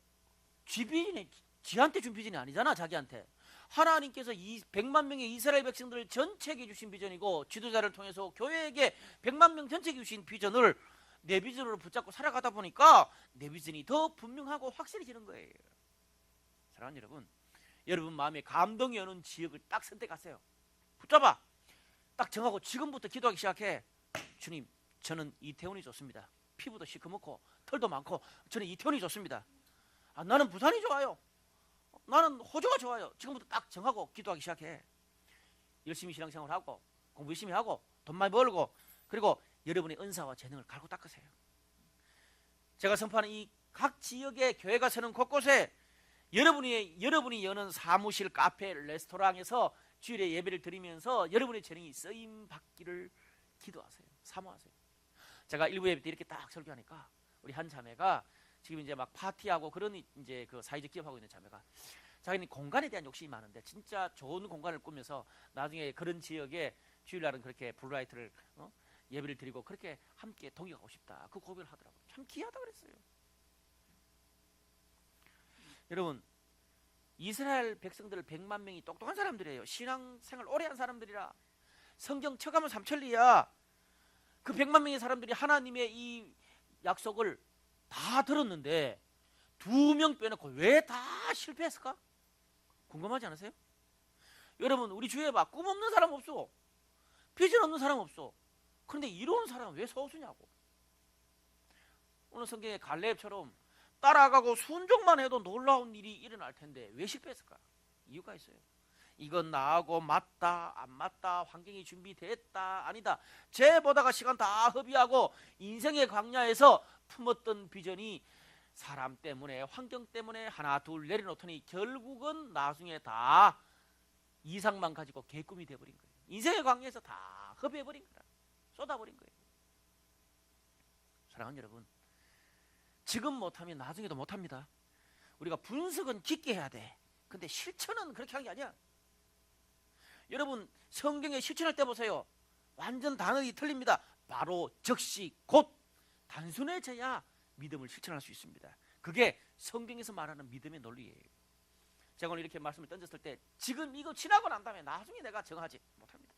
지한테 준 비전이 아니잖아. 자기한테. 하나님께서 이 100만 명의 이스라엘 백성들을 전체에게 주신 비전이고, 지도자를 통해서 교회에게 100만 명 전체에게 주신 비전을 내 비전으로 붙잡고 살아가다 보니까 내 비전이 더 분명하고 확실해지는 거예요. 사랑하는 여러분, 여러분 마음에 감동이 오는 지역을 딱 선택하세요. 붙잡아. 딱 정하고 지금부터 기도하기 시작해. 주님, 저는 이태원이 좋습니다. 피부도 시커멓고 털도 많고 저는 이태원이 좋습니다. 나는 부산이 좋아요. 나는 호주가 좋아요. 지금부터 딱 정하고 기도하기 시작해. 열심히 신앙생활하고 공부 열심히 하고 돈 많이 벌고, 그리고 여러분의 은사와 재능을 갈고 닦으세요. 제가 선포하는 이 각 지역의 교회가 서는 곳곳에 여러분이 여는 사무실, 카페, 레스토랑에서 주일에 예배를 드리면서 여러분의 재능이 쓰임 받기를 기도하세요. 사모하세요. 제가 일부 예배 때 이렇게 딱 설교하니까 우리 한 자매가 지금 이제 막 파티하고 그런 이제 그 사회적 기업하고 있는 자매가 자기는 공간에 대한 욕심이 많은데 진짜 좋은 공간을 꾸며서 나중에 그런 지역에 주일날은 그렇게 블루라이트를 예배를 드리고 그렇게 함께 동역하고 싶다. 그 고백을 하더라고요. 참 귀하다 그랬어요. 여러분 이스라엘 백성들 100만 명이 똑똑한 사람들이에요. 신앙생활 오래 한 사람들이라. 성경 척하면 삼천리야. 그 100만 명의 사람들이 하나님의 이 약속을 다 들었는데 2명 빼놓고 왜 다 실패했을까? 궁금하지 않으세요? 여러분 우리 주위에 봐. 꿈 없는 사람 없어. 비전 없는 사람 없어. 그런데 이런 사람은 왜 소수냐고. 오늘 성경의 갈렙처럼 따라가고 순종만 해도 놀라운 일이 일어날 텐데 왜 실패했을까? 이유가 있어요. 이건 나하고 맞다 안 맞다, 환경이 준비됐다 아니다, 쟤보다가 시간 다 허비하고 인생의 광야에서 품었던 비전이 사람 때문에 환경 때문에 하나 둘 내려놓더니 결국은 나중에 다 이상만 가지고 개꿈이 돼버린 거예요. 인생의 광야에서 다 허비해버린 거라. 쏟아버린 거예요. 사랑하는 여러분, 지금 못하면 나중에도 못합니다. 우리가 분석은 깊게 해야 돼. 근데 실천은 그렇게 하는 게 아니야. 여러분 성경에 실천할 때 보세요. 완전 단어이 틀립니다. 바로 즉시 곧 단순해져야 믿음을 실천할 수 있습니다. 그게 성경에서 말하는 믿음의 논리예요. 제가 오늘 이렇게 말씀을 던졌을 때 지금 이거 지나고 난 다음에 나중에 내가 정하지 못합니다.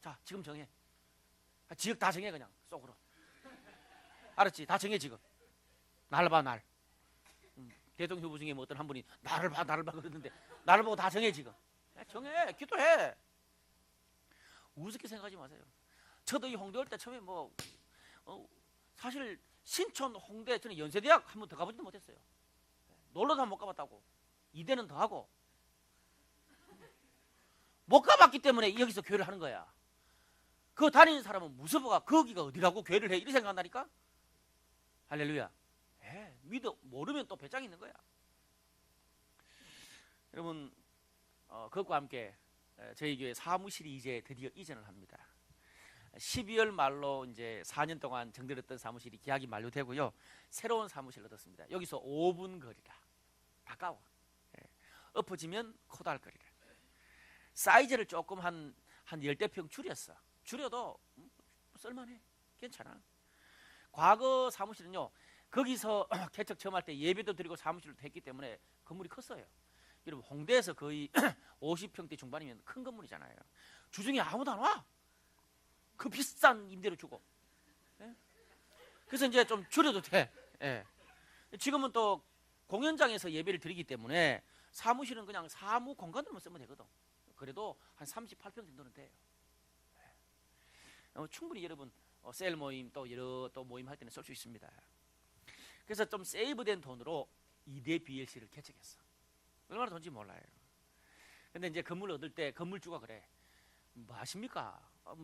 자 지금 정해. 지역 다 정해. 그냥 속으로. 알았지? 다 정해. 지금 날 봐 날. 대통령 후보 중에 뭐 어떤 한 분이 나를 봐 그러는데 나를 보고 다 정해. 지금 정해. 기도해. 우습게 생각하지 마세요. 저도 이 홍대 올 때 처음에 사실 신촌, 홍대, 저는 연세대학 한 번 더 가보지도 못했어요. 놀러도 한 번 못 가봤다고. 이대는 더 하고 못 가봤기 때문에 여기서 교회를 하는 거야. 그 다니는 사람은 무서워가 거기가 어디라고 교회를 해 이렇게 생각한다니까. 할렐루야. 믿어 모르면 또 배짱이 있는 거야. 여러분 그것과 함께 저희 교회 사무실이 이제 드디어 이전을 합니다. 12월 말로 이제 4년 동안 정들었던 사무실이 계약이 만료되고요. 새로운 사무실을 얻었습니다. 여기서 5분 거리라. 가까워. 엎어지면 코다할거리래. 사이즈를 조금 한 열대 평 줄였어. 줄여도 쓸만해. 괜찮아. 과거 사무실은요, 거기서 개척 처음 할 때 예배도 드리고 사무실도 했기 때문에 건물이 컸어요. 여러분, 홍대에서 거의 50평대 중반이면 큰 건물이잖아요. 주중에 아무도 안 와. 그 비싼 임대료 주고. 예? 그래서 이제 좀 줄여도 돼. 예. 지금은 또 공연장에서 예배를 드리기 때문에 사무실은 그냥 사무 공간으로만 쓰면 되거든. 그래도 한 38평 정도는 돼요. 충분히 여러분 셀 모임 또 여러 또 모임 할 때는 쓸 수 있습니다. 그래서 좀 세이브된 돈으로 2대 BLC를 개척했어. 얼마나 돈인지 몰라요. 근데 이제 건물 얻을 때 건물주가 그래. 뭐 하십니까?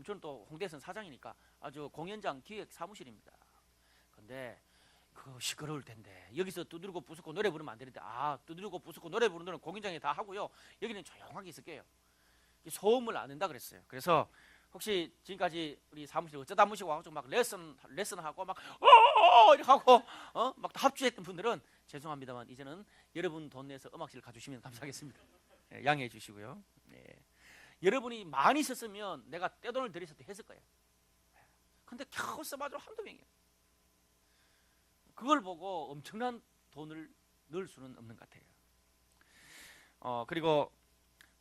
저는 또 홍대에서는 사장이니까 아주 공연장 기획 사무실입니다. 근데 그거 시끄러울 텐데 여기서 두드리고 부수고 노래 부르면 안 되는데, 두드리고 부수고 노래 부르는 데는 공연장에 다 하고요, 여기는 조용하게 있을게요. 소음을 안 낸다 그랬어요. 그래서 혹시 지금까지 우리 사무실 어쩌다 모시고 와가지고 막 레슨하고 막 이렇게 하고 막 합주했던 분들은 죄송합니다만 이제는 여러분 돈 내서 음악실 가주시면 감사하겠습니다. 예, 양해해 주시고요. 예. 여러분이 많이 썼으면 내가 떼돈을 들여서 했을 거예요. 근데 겨우 써봐도 한두 명이에요. 그걸 보고 엄청난 돈을 넣을 수는 없는 것 같아요. 그리고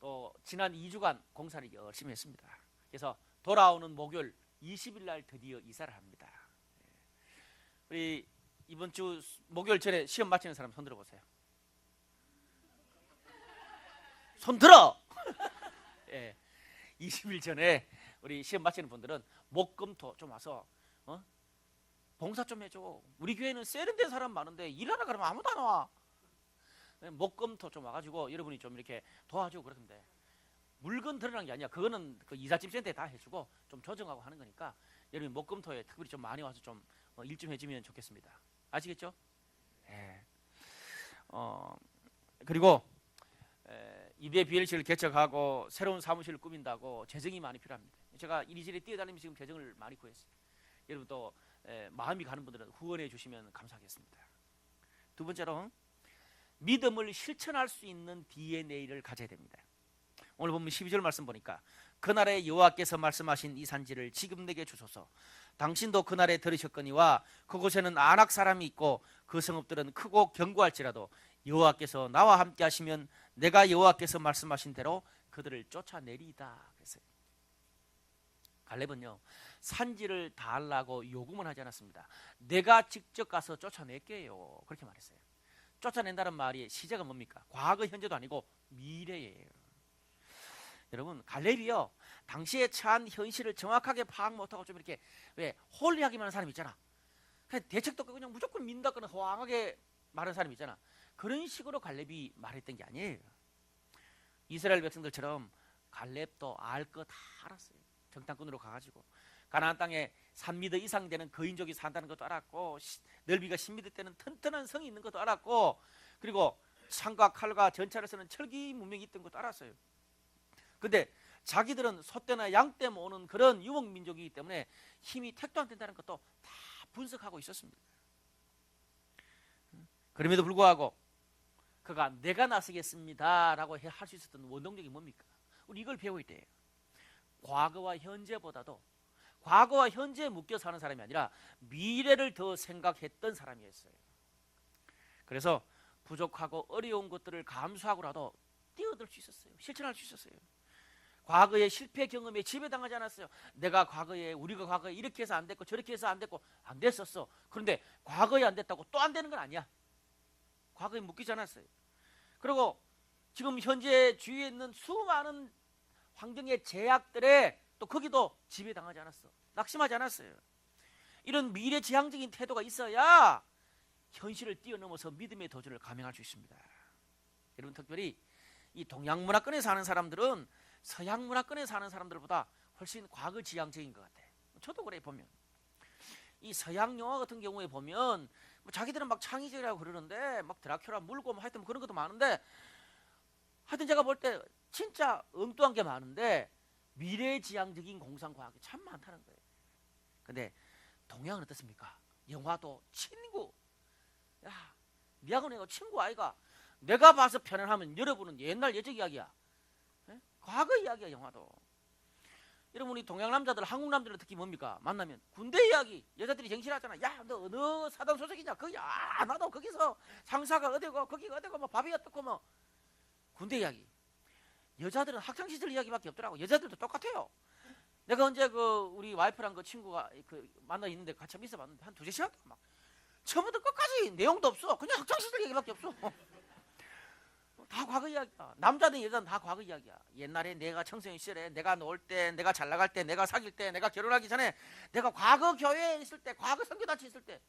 또 지난 2주간 공사를 열심히 했습니다. 그래서 돌아오는 목요일 20일 날 드디어 이사를 합니다. 우리 이번 주 목요일 전에 시험 마치는 사람 손 들어보세요. 손 들어! 예, 20일 전에 우리 시험 마치는 분들은 목금토 좀 와서 봉사 좀 해줘. 우리 교회는 세련된 사람 많은데 일하라 그러면 아무도 안 와. 목금토 좀 와가지고 여러분이 좀 이렇게 도와주고 그러면 돼. 물건 드러난 게 아니야. 그거는 그 이삿짐 센터에 다 해주고 좀 조정하고 하는 거니까 여러분 목금토에 특별히 좀 많이 와서 좀 일 좀 해주면 좋겠습니다. 아시겠죠? 예. 그리고 2대 BLC를 개척하고 새로운 사무실을 꾸민다고 재정이 많이 필요합니다. 제가 이리저리 뛰어다니면서 지금 재정을 많이 구했어요. 여러분 또 마음이 가는 분들은 후원해 주시면 감사하겠습니다. 두 번째로 믿음을 실천할 수 있는 DNA를 가져야 됩니다. 오늘 보면 12절 말씀 보니까 그날에 여호와께서 말씀하신 이 산지를 지금 내게 주소서. 당신도 그날에 들으셨거니와 그곳에는 아낙 사람이 있고 그 성읍들은 크고 견고할지라도 여호와께서 나와 함께 하시면 내가 여호와께서 말씀하신 대로 그들을 쫓아내리이다 그랬어요. 갈렙은요, 산지를 다 하려고 요구만 하지 않았습니다. 내가 직접 가서 쫓아낼게요 그렇게 말했어요. 쫓아낸다는 말이 시제가 뭡니까? 과거 현재도 아니고 미래예요. 여러분, 갈렙이요, 당시에 처한 현실을 정확하게 파악 못하고 좀 이렇게 홀리하기만 하는 사람 있잖아. 대책도 그냥 무조건 민다거나 호황하게 말하는 사람 있잖아. 그런 식으로 갈렙이 말했던 게 아니에요. 이스라엘 백성들처럼 갈렙도 알 거 다 알았어요. 정탐꾼으로 가가지고 가나안 땅에 3미터 이상 되는 거인족이 산다는 것도 알았고, 넓이가 10미터 되는 튼튼한 성이 있는 것도 알았고, 그리고 창과 칼과 전차를 쓰는 철기 문명이 있던 것도 알았어요. 근데 자기들은 소떼나 양떼 모으는 그런 유목민족이기 때문에 힘이 택도 안 된다는 것도 다 분석하고 있었습니다. 그럼에도 불구하고 그가 내가 나서겠습니다 라고 할 수 있었던 원동력이 뭡니까? 우리 이걸 배울 때예요. 과거와 현재보다도 과거와 현재에 묶여 사는 사람이 아니라 미래를 더 생각했던 사람이었어요. 그래서 부족하고 어려운 것들을 감수하고라도 뛰어들 수 있었어요. 실천할 수 있었어요. 과거의 실패 경험에 지배당하지 않았어요. 우리가 과거에 이렇게 해서 안 됐고 저렇게 해서 안 됐고 안 됐었어. 그런데 과거에 안 됐다고 또 안 되는 건 아니야. 과거에 묶이지 않았어요. 그리고 지금 현재 주위에 있는 수많은 환경의 제약들에 또 거기도 지배당하지 않았어. 낙심하지 않았어요. 이런 미래지향적인 태도가 있어야 현실을 뛰어넘어서 믿음의 도전을 감행할 수 있습니다. 여러분, 특별히 이 동양 문화권에 사는 사람들은 서양 문화권에 사는 사람들보다 훨씬 과거지향적인 것 같아요. 저도 그래. 보면 이 서양 영화 같은 경우에 보면 자기들은 막 창의적이라고 그러는데 막 드라큘라 물고 하여튼 그런 것도 많은데, 하여튼 제가 볼 때 진짜 엉뚱한 게 많은데 미래지향적인 공상과학이 참 많다는 거예요. 근데 동양은 어떻습니까? 영화도 친구, 야 미학원에 친구 아이가 내가 봐서 편안하면 여러분은 옛날 예적 이야기야. 예? 과거 이야기야. 영화도. 여러분 우리 동양 남자들, 한국 남자들 특히 뭡니까? 만나면 군대 이야기. 여자들이 정신하잖아. 야, 너 어느 사단 소속이냐? 거기야. 나도 거기서 상사가 어디고 거기가 어디고 뭐 밥이 어떻고 뭐 군대 이야기. 여자들은 학창 시절 이야기밖에 없더라고. 여자들도 똑같아요. 내가 언제 그 우리 와이프랑 그 친구가 그 만나 있는데 같이 있어 봤는데 한 두세 시간 동안 막 처음부터 끝까지 내용도 없어. 그냥 학창 시절 얘기밖에 없어. 다 과거 이야기야. 남자든 여자든 다 과거 이야기야. 옛날에 내가 청소년 시절에 내가 놀 때, 내가 잘 나갈 때, 내가 사귈 때, 내가 결혼하기 전에, 내가 과거 교회에 있을 때, 과거 선교단체 있을 때,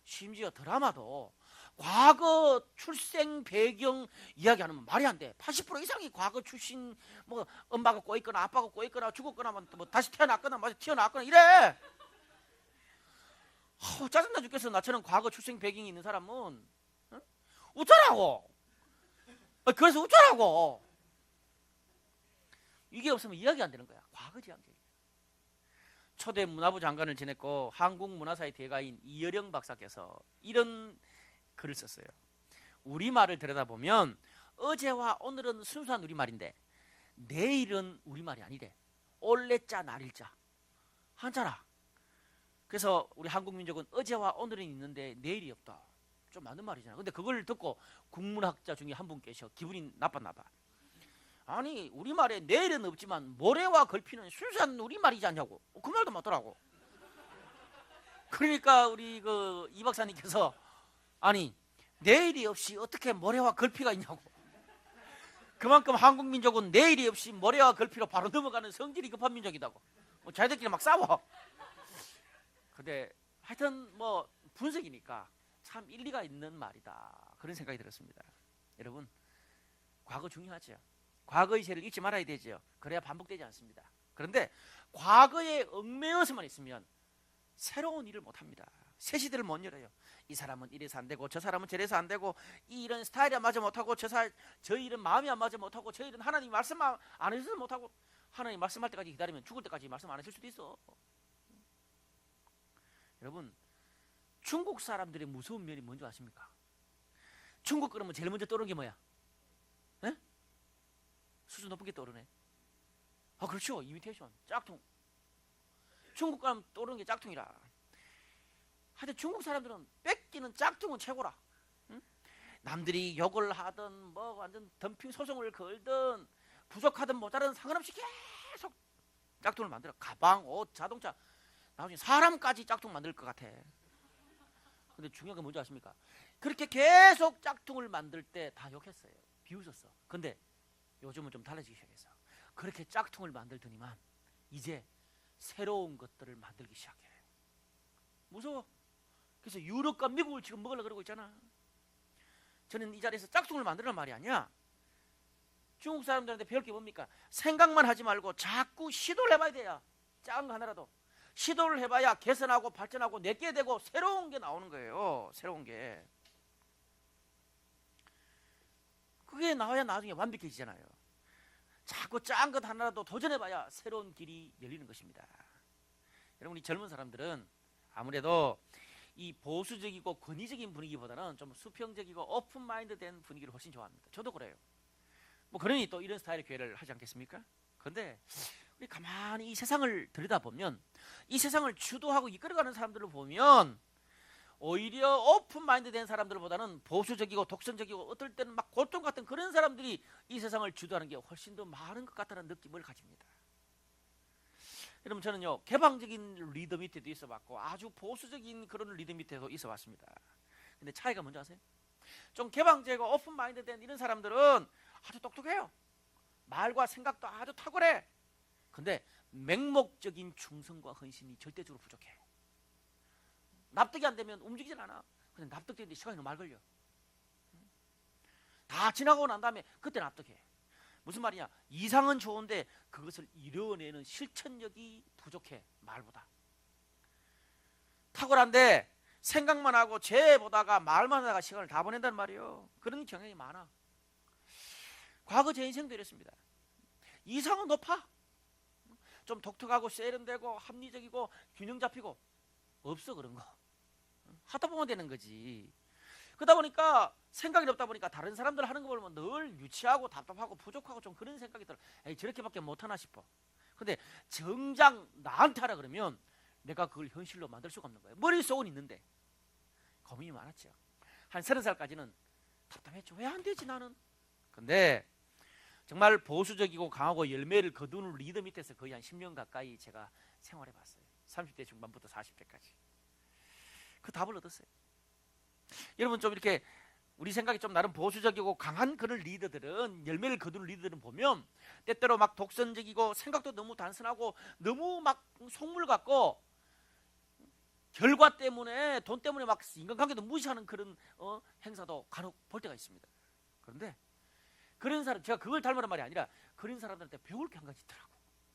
심지어 드라마도 과거 출생 배경 이야기하면 말이 안 돼. 80% 이상이 과거 출신, 뭐 엄마가 꼬있거나 아빠가 꼬있거나 죽었거나 뭐 다시 태어났거나 뭐 튀어나왔거나 이래. 짜증나 죽겠어. 나처럼 과거 출생 배경이 있는 사람은 웃더라고. 그래서 웃더라고. 이게 없으면 이야기 안 되는 거야. 과거 지향적이야. 초대 문화부 장관을 지냈고 한국문화사의 대가인 이여령 박사께서 이런 글을 썼어요. 우리말을 들여다보면 어제와 오늘은 순수한 우리말인데 내일은 우리말이 아니래. 올래자 날일자 한자라. 그래서 우리 한국민족은 어제와 오늘은 있는데 내일이 없다. 좀 맞는 말이잖아. 근데 그걸 듣고 국문학자 중에 한 분 계셔. 기분이 나빴나 봐. 아니 우리말에 내일은 없지만 모레와 걸피는 순수한 우리말이지 않냐고. 그 말도 맞더라고. 그러니까 우리 그 이 박사님께서 아니 내일이 없이 어떻게 모레와 걸피가 있냐고. 그만큼 한국 민족은 내일이 없이 모레와 걸피로 바로 넘어가는 성질이 급한 민족이다고. 뭐 자기들끼리 막 싸워. 근데 하여튼 뭐 분석이니까 참 일리가 있는 말이다. 그런 생각이 들었습니다. 여러분 과거 중요하죠. 과거의 죄를 잊지 말아야 되죠. 그래야 반복되지 않습니다. 그런데 과거에 얽매여서만 있으면 새로운 일을 못합니다. 새 시대를 못 열어요. 이 사람은 이래서 안 되고 저 사람은 저래서 안 되고 이 일은 스타일이 안 맞아 못하고 저 일은 마음이 안 맞아 못하고 저 일은 하나님 말씀 안 해주셔서 못하고 하나님 말씀할 때까지 기다리면 죽을 때까지 말씀 안 해줄 수도 있어. 여러분 중국 사람들의 무서운 면이 뭔지 아십니까? 중국 그러면 제일 먼저 떠오르는 게 뭐야? 에? 수준 높은 게 떠오르네. 아 그렇죠. 이미테이션 짝퉁. 중국 가면 떠오르는 게 짝퉁이라. 하여튼 중국 사람들은 뺏기는 짝퉁은 최고라. 응? 남들이 욕을 하든 뭐 완전 덤핑 소송을 걸든 부족하든 모자라든 상관없이 계속 짝퉁을 만들어. 가방, 옷, 자동차 나중에 사람까지 짝퉁 만들 것 같아. 근데 중요한 건 뭔지 아십니까? 그렇게 계속 짝퉁을 만들 때 다 욕했어요. 비웃었어. 근데 요즘은 좀 달라지기 시작했어. 그렇게 짝퉁을 만들더니만 이제 새로운 것들을 만들기 시작해. 무서워. 그래서 유럽과 미국을 지금 먹으려고 그러고 있잖아. 저는 이 자리에서 짝퉁을 만들란 말이 아니야. 중국 사람들한테 배울 게 뭡니까? 생각만 하지 말고 자꾸 시도를 해봐야 돼요. 작은 거 하나라도. 시도를 해봐야 개선하고 발전하고 내게 되고 새로운 게 나오는 거예요. 새로운 게. 그게 나와야 나중에 완벽해지잖아요. 자꾸 작은 것 하나라도 도전해봐야 새로운 길이 열리는 것입니다. 여러분 이 젊은 사람들은 아무래도 이 보수적이고 권위적인 분위기보다는 좀 수평적이고 오픈마인드된 분위기를 훨씬 좋아합니다. 저도 그래요. 뭐 그러니 또 이런 스타일의 교회를 하지 않겠습니까? 그런데 우리 가만히 이 세상을 들여다보면 이 세상을 주도하고 이끌어가는 사람들을 보면 오히려 오픈마인드 된 사람들보다는 보수적이고 독선적이고 어떨 때는 막 고통 같은 그런 사람들이 이 세상을 주도하는 게 훨씬 더 많은 것 같다는 느낌을 가집니다. 여러분 저는요 개방적인 리더 밑에도 있어봤고 아주 보수적인 그런 리더 밑에도 있어봤습니다. 근데 차이가 뭔지 아세요? 좀 개방적이고 오픈마인드 된 이런 사람들은 아주 똑똑해요. 말과 생각도 아주 탁월해. 근데 맹목적인 충성과 헌신이 절대적으로 부족해. 납득이 안 되면 움직이질 않아. 근데 납득되는데 시간이 너무 많이 걸려. 다 지나고 난 다음에 그때 납득해. 무슨 말이냐? 이상은 좋은데 그것을 이뤄내는 실천력이 부족해. 말보다. 탁월한데 생각만 하고 죄 보다가 말만 하다가 시간을 다 보낸단 말이에요. 그런 경향이 많아. 과거 제 인생도 이랬습니다. 이상은 높아. 좀 독특하고 세련되고 합리적이고 균형 잡히고 없어 그런 거. 하다 보면 되는 거지. 그러다 보니까 생각이 없다 보니까 다른 사람들 하는 거 보면 늘 유치하고 답답하고 부족하고 좀 그런 생각이 들어. 에이, 저렇게밖에 못하나 싶어. 근데 정작 나한테 하라 그러면 내가 그걸 현실로 만들 수가 없는 거예요. 머릿속은 있는데 고민이 많았죠. 한 30살까지는 답답했죠. 왜 안 되지 나는? 근데 정말 보수적이고 강하고 열매를 거두는 리더 밑에서 거의 한 10년 가까이 제가 생활해 봤어요. 30대 중반부터 40대까지. 그 답을 얻었어요. 여러분 좀 이렇게 우리 생각이 좀 나름 보수적이고 강한 그런 리더들은, 열매를 거두는 리더들은 보면 때때로 막 독선적이고 생각도 너무 단순하고 너무 막 속물 같고 결과 때문에, 돈 때문에 막 인간관계도 무시하는 그런 행사도 간혹 볼 때가 있습니다. 그런데 그런 사람, 제가 그걸 닮으란 말이 아니라 그런 사람들한테 배울 게 한 가지 있더라고.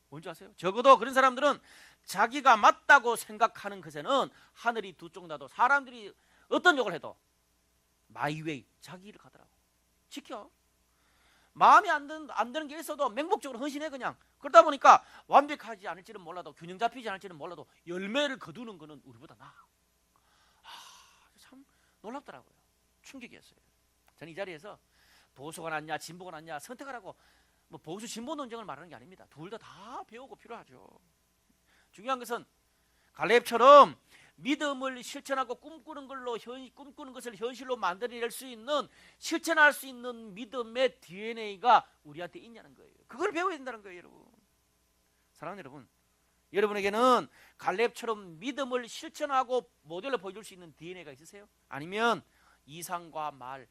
뭔지 아세요? 적어도 그런 사람들은 자기가 맞다고 생각하는 것에는 하늘이 두 쪽 나도 사람들이 어떤 욕을 해도 마이웨이, 자기 일을 가더라고. 지켜. 마음에 안 드는 게 있어도 맹목적으로 헌신해 그냥. 그러다 보니까 완벽하지 않을지는 몰라도, 균형 잡히지 않을지는 몰라도 열매를 거두는 거는 우리보다 나아. 참 놀랍더라고요. 충격이었어요. 저는 이 자리에서 보수가 낫냐 진보가 낫냐 선택하라고 뭐 보수 진보 논쟁을 말하는 게 아닙니다. 둘 다 배우고 필요하죠. 중요한 것은 갈렙처럼 믿음을 실천하고 꿈꾸는 것을 현실로 만들어낼 수 있는, 실천할 수 있는 믿음의 DNA가 우리한테 있냐는 거예요. 그걸 배워야 된다는 거예요, 여러분. 사랑하는 여러분, 여러분에게는 갈렙처럼 믿음을 실천하고 모델로 보여줄 수 있는 DNA가 있으세요? 아니면 이상과 말,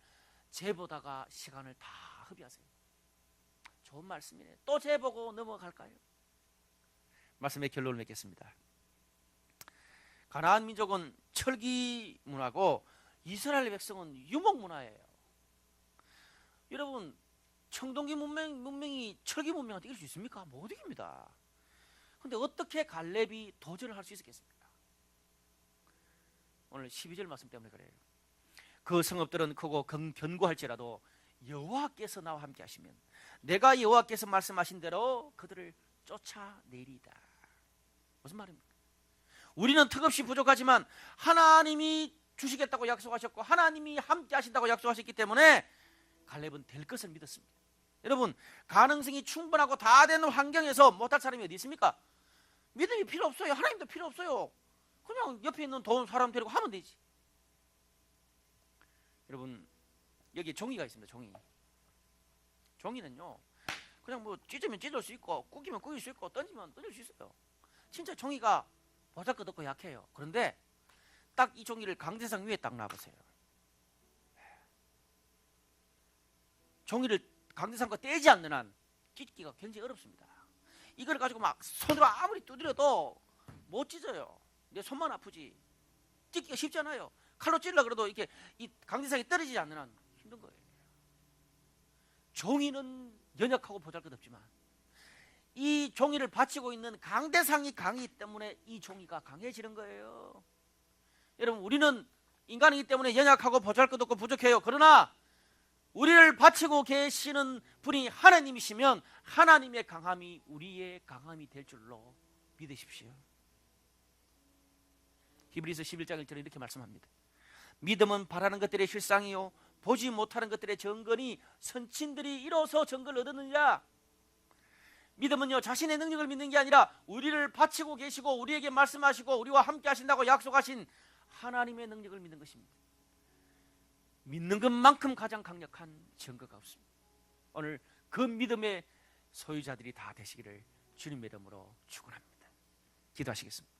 재보다가 시간을 다 허비하세요? 좋은 말씀이네요. 또 재보고 넘어갈까요? 말씀의 결론을 맺겠습니다. 가나안 민족은 철기 문화고 이스라엘 백성은 유목 문화예요. 여러분, 청동기 문명이 철기 문명한테 이길 수 있습니까? 못 이깁니다. 그런데 어떻게 갈렙이 도전을 할 수 있었겠습니까? 오늘 12절 말씀 때문에 그래요. 그 성읍들은 크고 견고할지라도 여호와께서 나와 함께 하시면 내가 여호와께서 말씀하신 대로 그들을 쫓아내리다. 무슨 말입니까? 우리는 턱없이 부족하지만 하나님이 주시겠다고 약속하셨고 하나님이 함께 하신다고 약속하셨기 때문에 갈렙은 될 것을 믿었습니다. 여러분, 가능성이 충분하고 다 되는 환경에서 못할 사람이 어디 있습니까? 믿음이 필요 없어요. 하나님도 필요 없어요. 그냥 옆에 있는 도움 사람 데리고 하면 되지. 여러분, 여기 종이가 있습니다. 종이는요 그냥 뭐 찢으면 찢을 수 있고 구기면 구길 수 있고 던지면 던질 수 있어요. 진짜 종이가 보잘것없고 약해요. 그런데 딱 이 종이를 강대상 위에 딱 놔보세요. 종이를 강대상과 떼지 않는 한 찢기가 굉장히 어렵습니다. 이걸 가지고 막 손으로 아무리 두드려도 못 찢어요. 내 손만 아프지 찢기가 쉽지 않아요. 칼로 찔러 그래도 이렇게 이 강대상이 떨어지지 않는 한 힘든 거예요. 종이는 연약하고 보잘것없지만 이 종이를 받치고 있는 강대상이 강하기 때문에 이 종이가 강해지는 거예요. 여러분, 우리는 인간이기 때문에 연약하고 보잘것없고 부족해요. 그러나 우리를 받치고 계시는 분이 하나님이시면 하나님의 강함이 우리의 강함이 될 줄로 믿으십시오. 히브리서 11장 1절에 이렇게 말씀합니다. 믿음은 바라는 것들의 실상이요 보지 못하는 것들의 정건이 선친들이 이로써 정건을 얻었느니라. 믿음은요 자신의 능력을 믿는 게 아니라 우리를 바치고 계시고 우리에게 말씀하시고 우리와 함께 하신다고 약속하신 하나님의 능력을 믿는 것입니다. 믿는 것만큼 가장 강력한 증거가 없습니다. 오늘 그 믿음의 소유자들이 다 되시기를 주님의 이름으로 축원합니다. 기도하시겠습니다.